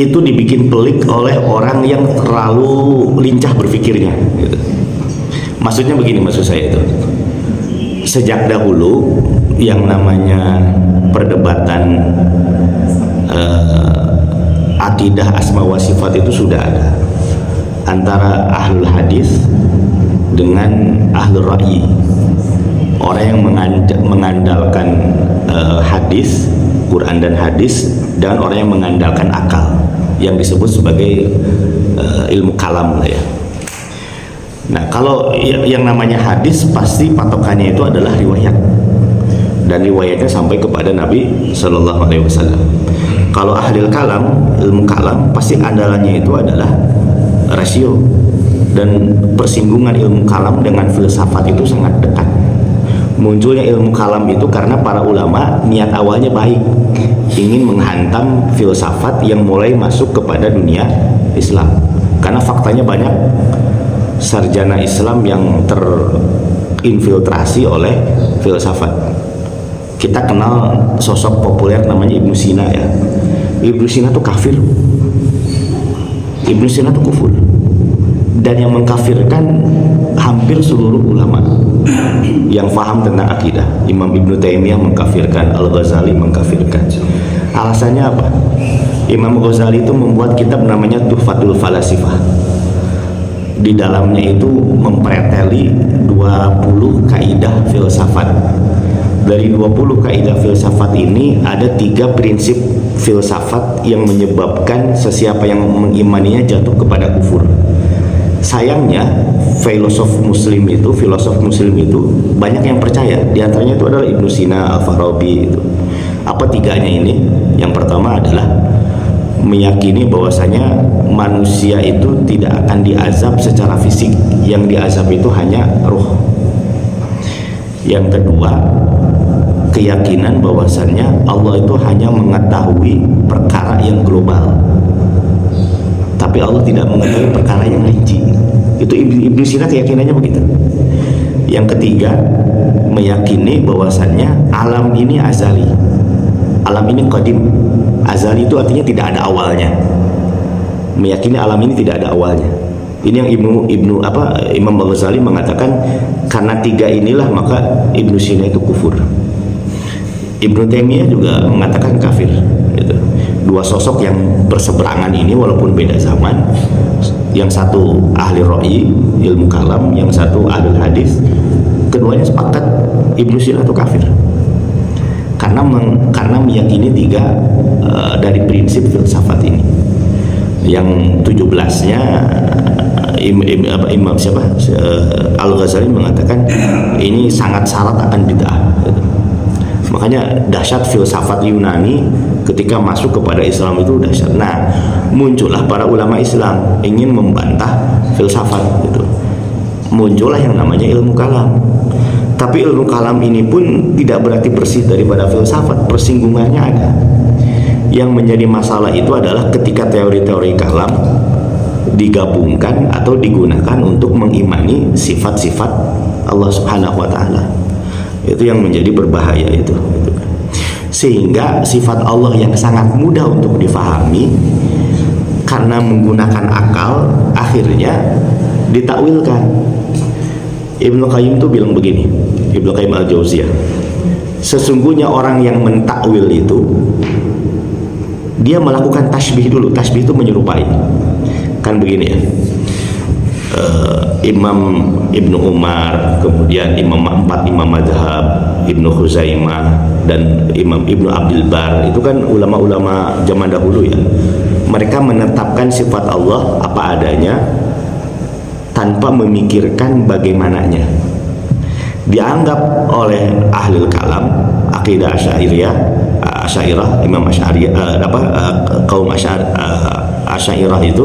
itu dibikin pelik oleh orang yang terlalu lincah berpikirnya gitu. Maksudnya begini, maksud saya itu, sejak dahulu yang namanya perdebatan akidah asma wa sifat itu sudah ada antara ahlul hadis dengan ahlul ra'yi, orang yang mengandalkan hadis, Quran dan hadis, dan orang yang mengandalkan akal, yang disebut sebagai ilmu kalam lah ya. Nah, kalau yang namanya hadis pasti patokannya itu adalah riwayat, dan riwayatnya sampai kepada Nabi Shallallahu Alaihi Wasallam. Kalau ahli kalam, ilmu kalam, pasti andalannya itu adalah rasio, dan persinggungan ilmu kalam dengan filsafat itu sangat dekat. Munculnya ilmu kalam itu karena para ulama niat awalnya baik, ingin menghantam filsafat yang mulai masuk kepada dunia Islam, karena faktanya banyak sarjana Islam yang terinfiltrasi oleh filsafat. Kita kenal sosok populer namanya Ibnu Sina ya. Ibnu Sina tuh kafir. Ibnu Sina itu kufur, dan yang mengkafirkan hampir seluruh ulama yang faham tentang akidah. Imam Ibnu Taimiyah mengkafirkan, Al-Ghazali mengkafirkan. Alasannya apa? Imam Ghazali itu membuat kitab namanya Tuhfatul Falasifah. Di dalamnya itu mempreteli 20 kaidah filsafat. Dari 20 kaidah filsafat ini ada 3 prinsip filsafat yang menyebabkan sesiapa yang mengimaninya jatuh kepada kufur. Sayangnya filosof muslim itu banyak yang percaya. Di antaranya itu adalah Ibnu Sina, Al-Farabi itu. Apa tiganya ini? Yang pertama adalah meyakini bahwasanya manusia itu tidak akan diazab secara fisik, yang diazab itu hanya ruh. Yang kedua, keyakinan bahwasannya Allah itu hanya mengetahui perkara yang global, tapi Allah tidak mengetahui perkara yang rinci. Itu Ibnu Sina keyakinannya begitu. Yang ketiga, meyakini bahwasannya alam ini azali, alam ini qadim. Azali itu artinya tidak ada awalnya. Meyakini alam ini tidak ada awalnya. Ini yang Imam Al-Ghazali mengatakan, karena 3 inilah maka Ibnu Sina itu kufur. Ibnu Taimiyah juga mengatakan kafir gitu. 2 sosok yang berseberangan ini walaupun beda zaman, yang satu ahli ra'yi, ilmu kalam, yang satu ahli hadis, keduanya sepakat Ibnu Sina itu kafir karena meyakini 3 dari prinsip filsafat ini. Yang 17-nya Imam Al-Ghazali mengatakan ini sangat syarat akan bid'ah gitu. Makanya dahsyat filsafat Yunani ketika masuk kepada Islam itu dahsyat. Nah, muncullah para ulama Islam ingin membantah filsafat gitu. Muncullah yang namanya ilmu kalam. Tapi ilmu kalam ini pun tidak berarti bersih daripada filsafat, persinggungannya ada. Yang menjadi masalah itu adalah ketika teori-teori kalam digabungkan atau digunakan untuk mengimani sifat-sifat Allah Subhanahu wa taala. Itu yang menjadi berbahaya itu. Sehingga sifat Allah yang sangat mudah untuk difahami karena menggunakan akal akhirnya ditakwilkan. Ibnu Qayyim itu bilang begini, Ibnu Qayyim Al-Jauziyah, sesungguhnya orang yang mentakwil itu dia melakukan tasbih dulu. Tasbih itu menyerupai. Kan begini ya, Imam Ibnu Umar, kemudian Imam Madhab, Ibnu Khuzaimah, dan Imam Ibnu Abdul Bar, itu kan ulama-ulama zaman dahulu ya. Mereka menetapkan sifat Allah apa adanya tanpa memikirkan bagaimananya. Dianggap oleh ahli kalam, akidah Asy'ariyah, Imam Asy'ariyah, kaum Asy'ariyah itu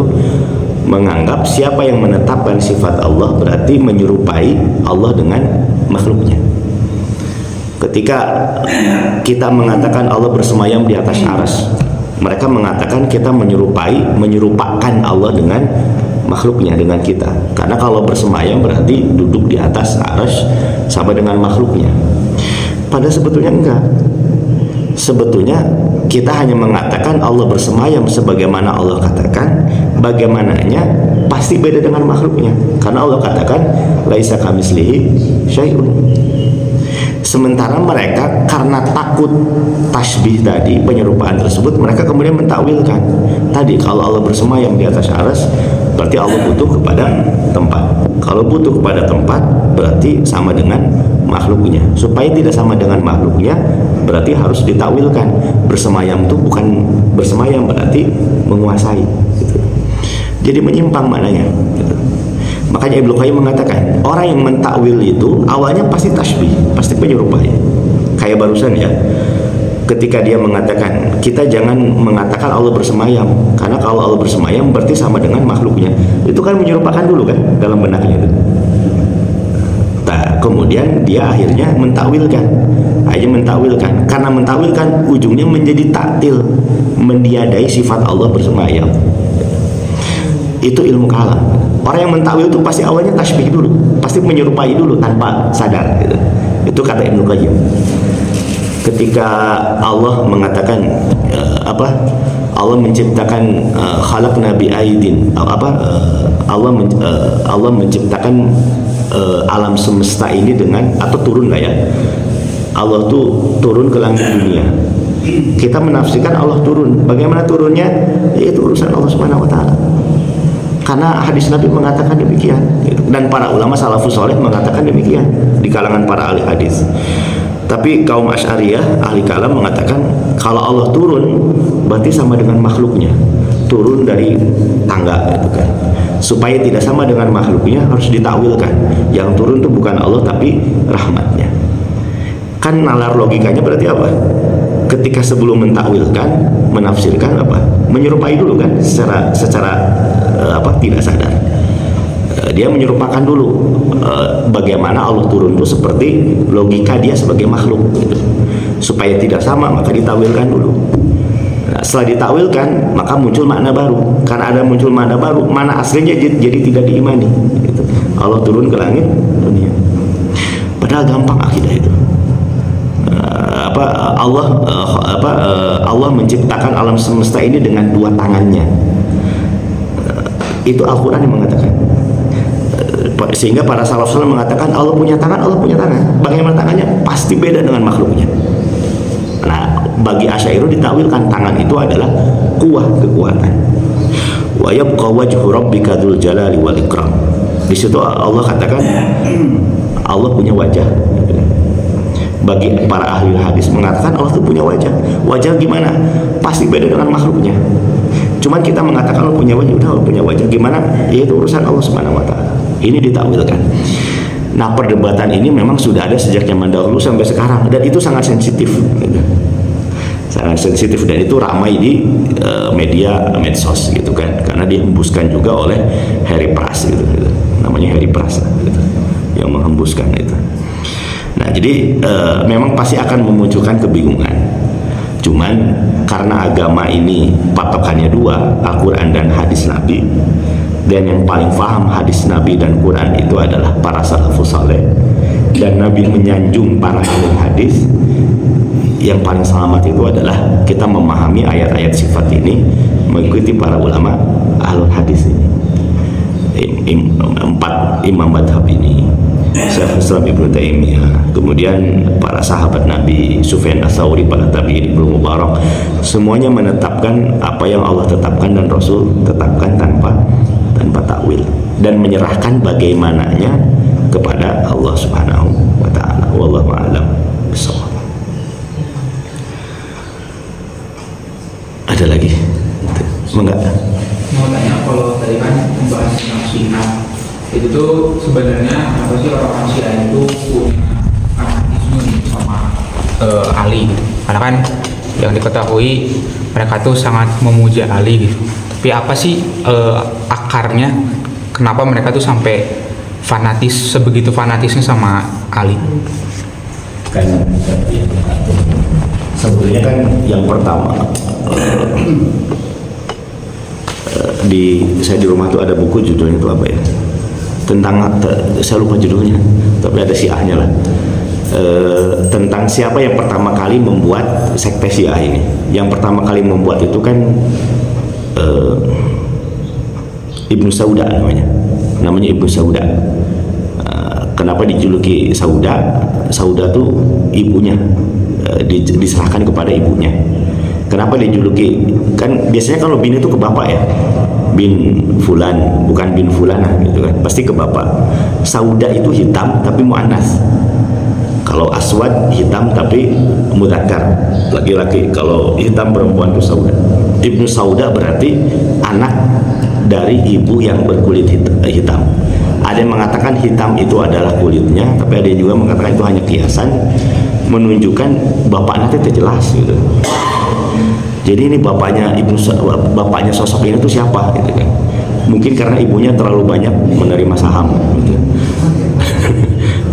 menganggap siapa yang menetapkan sifat Allah berarti menyerupai Allah dengan makhluknya. Ketika kita mengatakan Allah bersemayam di atas arsy, mereka mengatakan kita menyerupakan Allah dengan makhluknya, dengan kita. Karena kalau bersemayam berarti duduk di atas arsy sama dengan makhluknya. Padahal sebetulnya enggak. Sebetulnya kita hanya mengatakan Allah bersemayam sebagaimana Allah katakan, bagaimananya pasti beda dengan makhluknya. Karena Allah katakan laisa kamitslihi syai'un. Sementara mereka karena takut tasbih tadi, penyerupaan tersebut, mereka kemudian mentakwilkan. Tadi kalau Allah bersemayam di atas arsy berarti Allah butuh kepada tempat. Kalau butuh kepada tempat berarti sama dengan makhluknya. Supaya tidak sama dengan makhluknya berarti harus ditakwilkan. Bersemayam itu bukan bersemayam berarti menguasai gitu. Jadi menyimpang maknanya gitu. Makanya Ibnu Qayyim mengatakan orang yang mentakwil itu awalnya pasti tasbih, pasti penyerupai. Kayak barusan ya, ketika dia mengatakan kita jangan mengatakan Allah bersemayam, karena kalau Allah bersemayam berarti sama dengan makhluknya. Itu kan menyerupakan dulu kan dalam benaknya itu. Nah, kemudian dia akhirnya mentakwilkan. Karena mentakwilkan ujungnya menjadi taktil, meniadai sifat Allah bersemayam. Itu ilmu kalam. Orang yang mentakwil itu pasti awalnya tasbih dulu, pasti menyerupai dulu tanpa sadar gitu. Itu kata Ibnu Qayyim. ketika Allah mengatakan Allah menciptakan khalaqna bi aidin Allah menciptakan alam semesta ini dengan, atau turun lah ya, Allah tuh turun ke langit dunia. Kita menafsirkan Allah turun. Bagaimana turunnya? Yaitu urusan Allah Subhanahu wa taala. Karena hadis Nabi mengatakan demikian, dan para ulama salafus saleh mengatakan demikian di kalangan para ahli hadis. Tapi kaum Asy'ariyah, ahli kalam, mengatakan kalau Allah turun berarti sama dengan makhluknya, turun dari tangga, gitu kan. Supaya tidak sama dengan makhluknya harus ditakwilkan. Yang turun itu bukan Allah tapi rahmatnya. Kan nalar logikanya berarti apa? Ketika sebelum mentakwilkan, menafsirkan apa? Menyerupai dulu kan, secara tidak sadar. Dia menyerupakan dulu bagaimana Allah turun itu seperti logika dia sebagai makhluk, gitu. Supaya tidak sama maka ditawilkan dulu. Nah, setelah ditawilkan maka muncul makna baru. Karena ada muncul makna baru, mana aslinya jadi tidak diimani, gitu. Allah turun ke langit dunia. Padahal gampang akidah itu. Allah menciptakan alam semesta ini dengan dua tangannya. Itu Al-Quran yang mengatakan. Sehingga para salaf saleh mengatakan Allah punya tangan, Allah punya tangan. Bagaimana tangannya? Pasti beda dengan makhluknya. Nah, bagi Asy'ariyah ditakwilkan tangan itu adalah kuah, kekuatan. Wa yabqa wajhu rabbika dzul jalali wal ikram. Di situ Allah katakan Allah punya wajah. Bagi para ahli hadis mengatakan Allah itu punya wajah. Wajah gimana? Pasti beda dengan makhluknya. Cuman kita mengatakan Allah punya wajah, udah Allah punya wajah gimana? Yaitu urusan Allah Subhanahu wa taala. Ini ditakwilkan. Nah, perdebatan ini memang sudah ada sejak zaman dahulu sampai sekarang, dan itu sangat sensitif, gitu. Sangat sensitif, dan itu ramai di media medsos, gitu kan, karena dihembuskan juga oleh Harry Pras, gitu. Namanya Harry Pras, gitu, yang menghembuskan itu. Nah, jadi memang pasti akan memunculkan kebingungan. Cuman karena agama ini patokannya dua, Al-Quran dan hadis Nabi, dan yang paling paham hadis Nabi dan Quran itu adalah para salafus saleh, dan Nabi menyanjung para ahli hadis, yang paling selamat itu adalah kita memahami ayat-ayat sifat ini mengikuti para ulama ahlul hadis ini. Empat imam madhab ini, Syekhul Islam Ibnu Taimiyah, kemudian para sahabat Nabi, Sufyan Ats-Tsauri, para tabi'in, Ibnu Mubarak, semuanya menetapkan apa yang Allah tetapkan dan Rasul tetapkan tanpa takwil, dan menyerahkan bagaimananya kepada Allah Subhanahu wa taala. Wallahu a'lam bishawab. Ada lagi? Enggak? Mau tanya, kalau tadi kan membahas tentang Syiah, itu tuh sebenarnya apa sih orang-orang Syiah itu punya fanatisme sama Ali? Karena kan yang diketahui mereka tuh sangat memuja Ali, gitu. Tapi apa sih akarnya? Kenapa mereka tuh sampai sebegitu fanatisnya sama Ali? Kan sebetulnya kan yang pertama, saya di rumah tuh ada buku, judulnya itu apa ya, tentang, saya lupa judulnya, tapi ada Syiahnya lah, tentang siapa yang pertama kali membuat sekte Syiah ini. Yang pertama kali membuat itu kan Ibnu Sauda namanya Ibnu Sauda. Kenapa dijuluki Sauda? Sauda tuh ibunya, diserahkan kepada ibunya. Kenapa dijuluki? Kan biasanya kalau bin itu ke bapak ya, bin fulan, bukan bin fulana, gitu kan, pasti ke bapak. Sauda itu hitam tapi muannas. Kalau aswad hitam tapi mudzakkar, laki-laki. Kalau hitam perempuan itu Sauda. Ibnu Sauda berarti anak dari ibu yang berkulit hitam. Ada yang mengatakan hitam itu adalah kulitnya, tapi ada juga mengatakan itu hanya kiasan, menunjukkan bapaknya itu jelas, gitu. Jadi ini bapaknya sosok ini tuh siapa, gitu kan? Mungkin karena ibunya terlalu banyak menerima saham, gitu.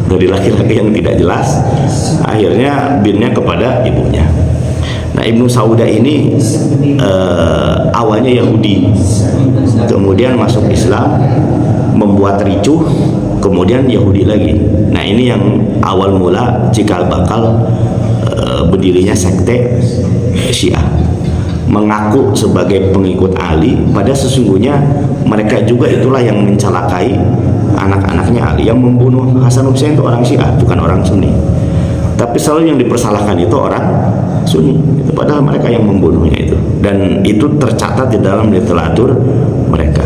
Dari laki-laki yang tidak jelas, akhirnya binnya kepada ibunya. Nah, Ibnu Sauda ini awalnya Yahudi, kemudian masuk Islam, membuat ricuh, kemudian Yahudi lagi. Nah, ini yang awal mula cikal bakal berdirinya sekte Syiah, mengaku sebagai pengikut Ali, pada sesungguhnya mereka juga itulah yang mencelakai anak-anaknya Ali. Yang membunuh Hasan Hussein itu orang Syiah, bukan orang Sunni. Tapi selalu yang dipersalahkan itu orang Sunni, itu padahal mereka yang membunuhnya itu, dan itu tercatat di dalam literatur mereka.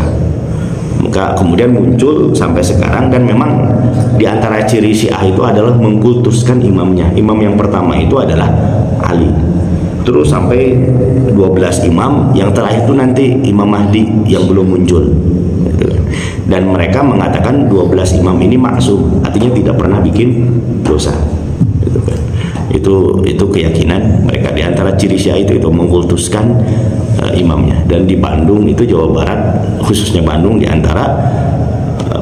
Maka kemudian muncul sampai sekarang, dan memang di antara ciri Syiah itu adalah mengkultuskan imamnya. Imam yang pertama itu adalah Ali, terus sampai 12 imam, yang terakhir itu nanti Imam Mahdi yang belum muncul. Dan mereka mengatakan 12 imam ini maksum, artinya tidak pernah bikin dosa. Itu keyakinan mereka. Di antara ciri Syiah itu mengkultuskan imamnya. Dan di Bandung itu, Jawa Barat, khususnya Bandung, di antara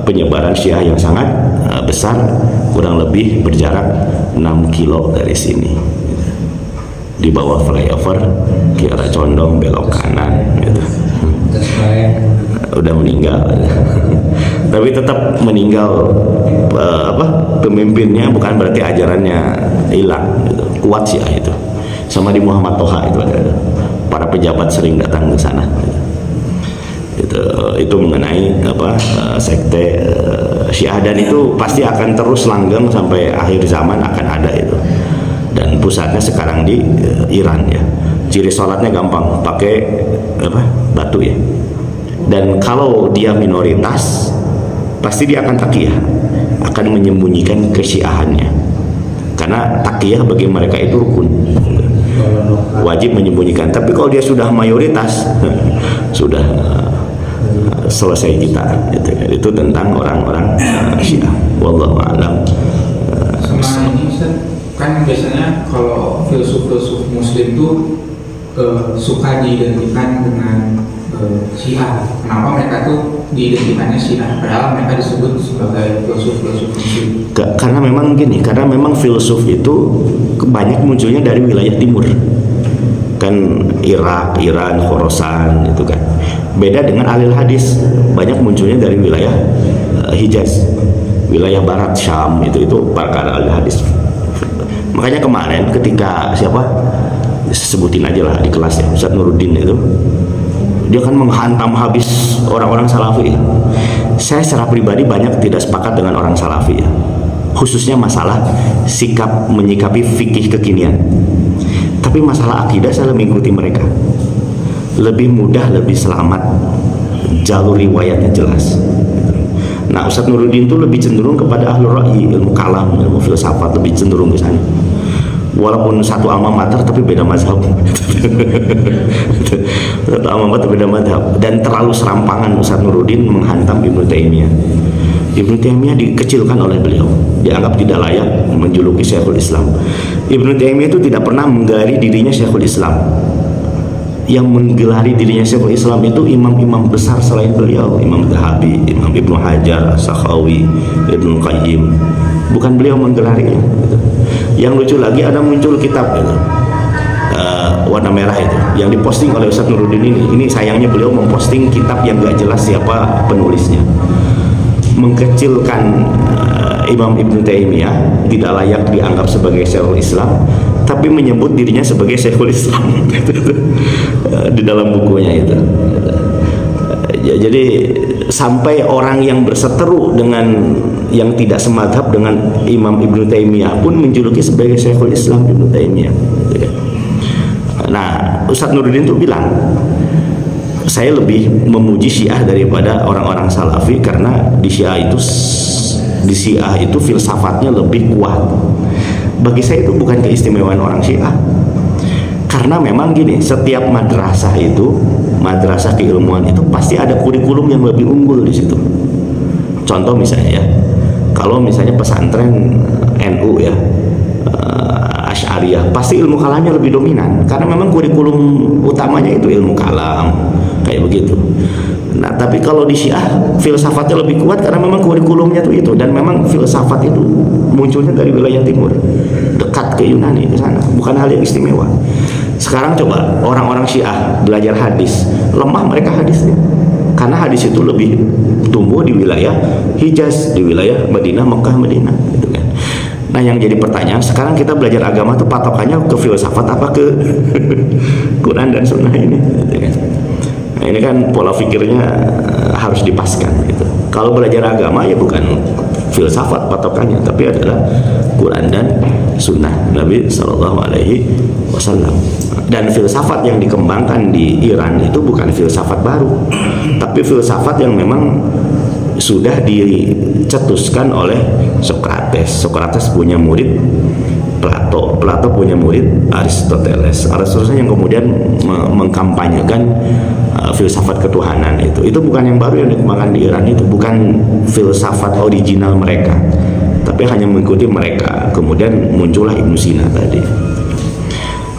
penyebaran Syiah yang sangat besar, kurang lebih berjarak 6 kilo dari sini, di bawah flyover kira condong belok kanan gitu. Udah meninggal tapi tetap meninggal pemimpinnya, bukan berarti ajarannya hilang gitu. Kuat Syiah itu. Sama di Muhammad Toha itu ada para pejabat sering datang ke sana gitu. Itu mengenai sekte Syiah, dan itu pasti akan terus langgeng sampai akhir zaman akan ada itu. Dan pusatnya sekarang di Iran ya. Ciri sholatnya gampang, pakai batu ya. Dan kalau dia minoritas, pasti dia akan taqiyah, akan menyembunyikan kesyiahannya. Karena taqiyah bagi mereka itu rukun, wajib menyembunyikan. Tapi kalau dia sudah mayoritas, sudah selesai kita. Itu tentang orang-orang Syiah. Wallahu a'lam. Sama ini kan biasanya kalau filsuf-filsuf Muslim itu suka diidentikan dengan Syiah. Kenapa mereka tuh diidentikannya Syiah padahal mereka disebut sebagai filsuf-filsuf Muslim? Karena memang gini, karena memang filsuf itu banyak munculnya dari wilayah timur, kan Irak, Iran, Khorasan itu kan. Beda dengan ahli hadis, banyak munculnya dari wilayah Hijaz, wilayah barat Syam, itu perkara ahli hadis. Makanya kemarin ketika sebutin aja lah di kelas ya, Ustaz Nuruddin itu, dia kan menghantam habis orang-orang Salafi. Saya secara pribadi banyak tidak sepakat dengan orang Salafi ya, khususnya masalah sikap menyikapi fikih kekinian. Tapi masalah akidah saya mengikuti mereka, lebih mudah, lebih selamat, jalur riwayatnya jelas. Nah, Ustaz Nuruddin itu lebih cenderung kepada ahlul ra'yi, ilmu kalam, ilmu filsafat, lebih cenderung ke sana. Walaupun satu alma mater tapi beda mazhab. Satu alma mater beda mazhab. Dan terlalu serampangan Ustaz Nuruddin menghantam Ibnu Taimiyah. Ibnu Taimiyah dikecilkan oleh beliau, dianggap tidak layak menjuluki Syekhul Islam. Ibnu Taimiyah itu tidak pernah menggelari dirinya Syekhul Islam. Yang menggelari dirinya Syekhul Islam itu imam-imam besar selain beliau, Imam Zahabi, Imam Ibnu Hajar, Sakhawi, Ibnu Qayyim. Bukan beliau menggelarinya. Yang lucu lagi, ada muncul kitab itu, warna merah itu, yang diposting oleh Ustaz Nuruddin ini. Ini sayangnya beliau memposting kitab yang gak jelas siapa penulisnya, mengkecilkan Imam Ibnu Taimiyah, tidak layak dianggap sebagai Syekhul Islam, tapi menyebut dirinya sebagai Syekhul Islam di dalam bukunya itu. Jadi sampai orang yang berseteru dengan yang tidak semadhab dengan Imam Ibnu Taimiyah pun menjuluki sebagai Syekhul Islam Ibnu Taimiyah. Nah, Ustaz Nuruddin itu bilang, saya lebih memuji Syiah daripada orang-orang Salafi karena di Syiah itu filsafatnya lebih kuat. Bagi saya itu bukan keistimewaan orang Syiah. Karena memang gini, setiap madrasah itu, madrasah keilmuan itu pasti ada kurikulum yang lebih unggul di situ. Contoh misalnya ya, kalau misalnya pesantren NU ya, Asy'ariyah, pasti ilmu kalamnya lebih dominan karena memang kurikulum utamanya itu ilmu kalam, kayak begitu. Nah, tapi kalau di Syiah filsafatnya lebih kuat karena memang kurikulumnya itu, dan memang filsafat itu munculnya dari wilayah timur, dekat ke Yunani, ke sana, bukan hal yang istimewa. Sekarang coba orang-orang Syiah belajar hadis, lemah mereka hadisnya karena hadis itu lebih tumbuh di wilayah Hijaz, di wilayah Madinah, Mekah, Madinah gitu kan. Nah, yang jadi pertanyaan sekarang, kita belajar agama tuh patokannya ke filsafat apa ke Quran dan Sunnah ini, gitu kan? Nah, ini kan pola pikirnya harus dipaskan gitu. Kalau belajar agama ya bukan filsafat patokannya, tapi adalah Quran dan Sunnah Nabi Shallallahu Alaihi Wasallam. Dan filsafat yang dikembangkan di Iran itu bukan filsafat baru, tapi filsafat yang memang sudah dicetuskan oleh Socrates. Socrates punya murid Plato, Plato punya murid Aristoteles. Aristoteles yang kemudian mengkampanyekan filsafat ketuhanan itu bukan yang baru yang dikembangkan di Iran, itu bukan filsafat original mereka, tapi hanya mengikuti mereka. Kemudian muncullah Ibnu Sina tadi.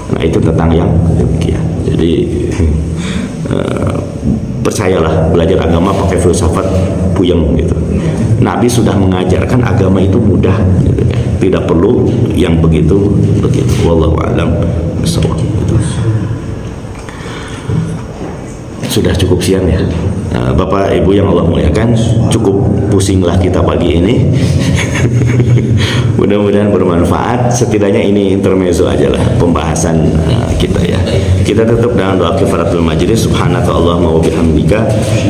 Nah, itu tentang yang demikian. Jadi percayalah, belajar agama pakai filsafat puyeng gitu. Nabi sudah mengajarkan agama itu mudah gitu, tidak perlu yang begitu. Wallahu a'lam bishawab. Sudah cukup siang ya, Bapak Ibu yang Allah muliakan, cukup pusinglah kita pagi ini. Mudah-mudahan bermanfaat. Setidaknya ini intermezzo aja lah pembahasan kita ya. Kita tutup dengan doa kifaratul majlis. Subhanaka Allahumma wa bihamdika,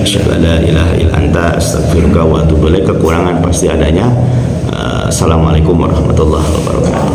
asyhadu an la ilaha illa anta, astaghfiruka wa atubu ilaik. Kekurangan pasti adanya. Assalamualaikum warahmatullahi wabarakatuh.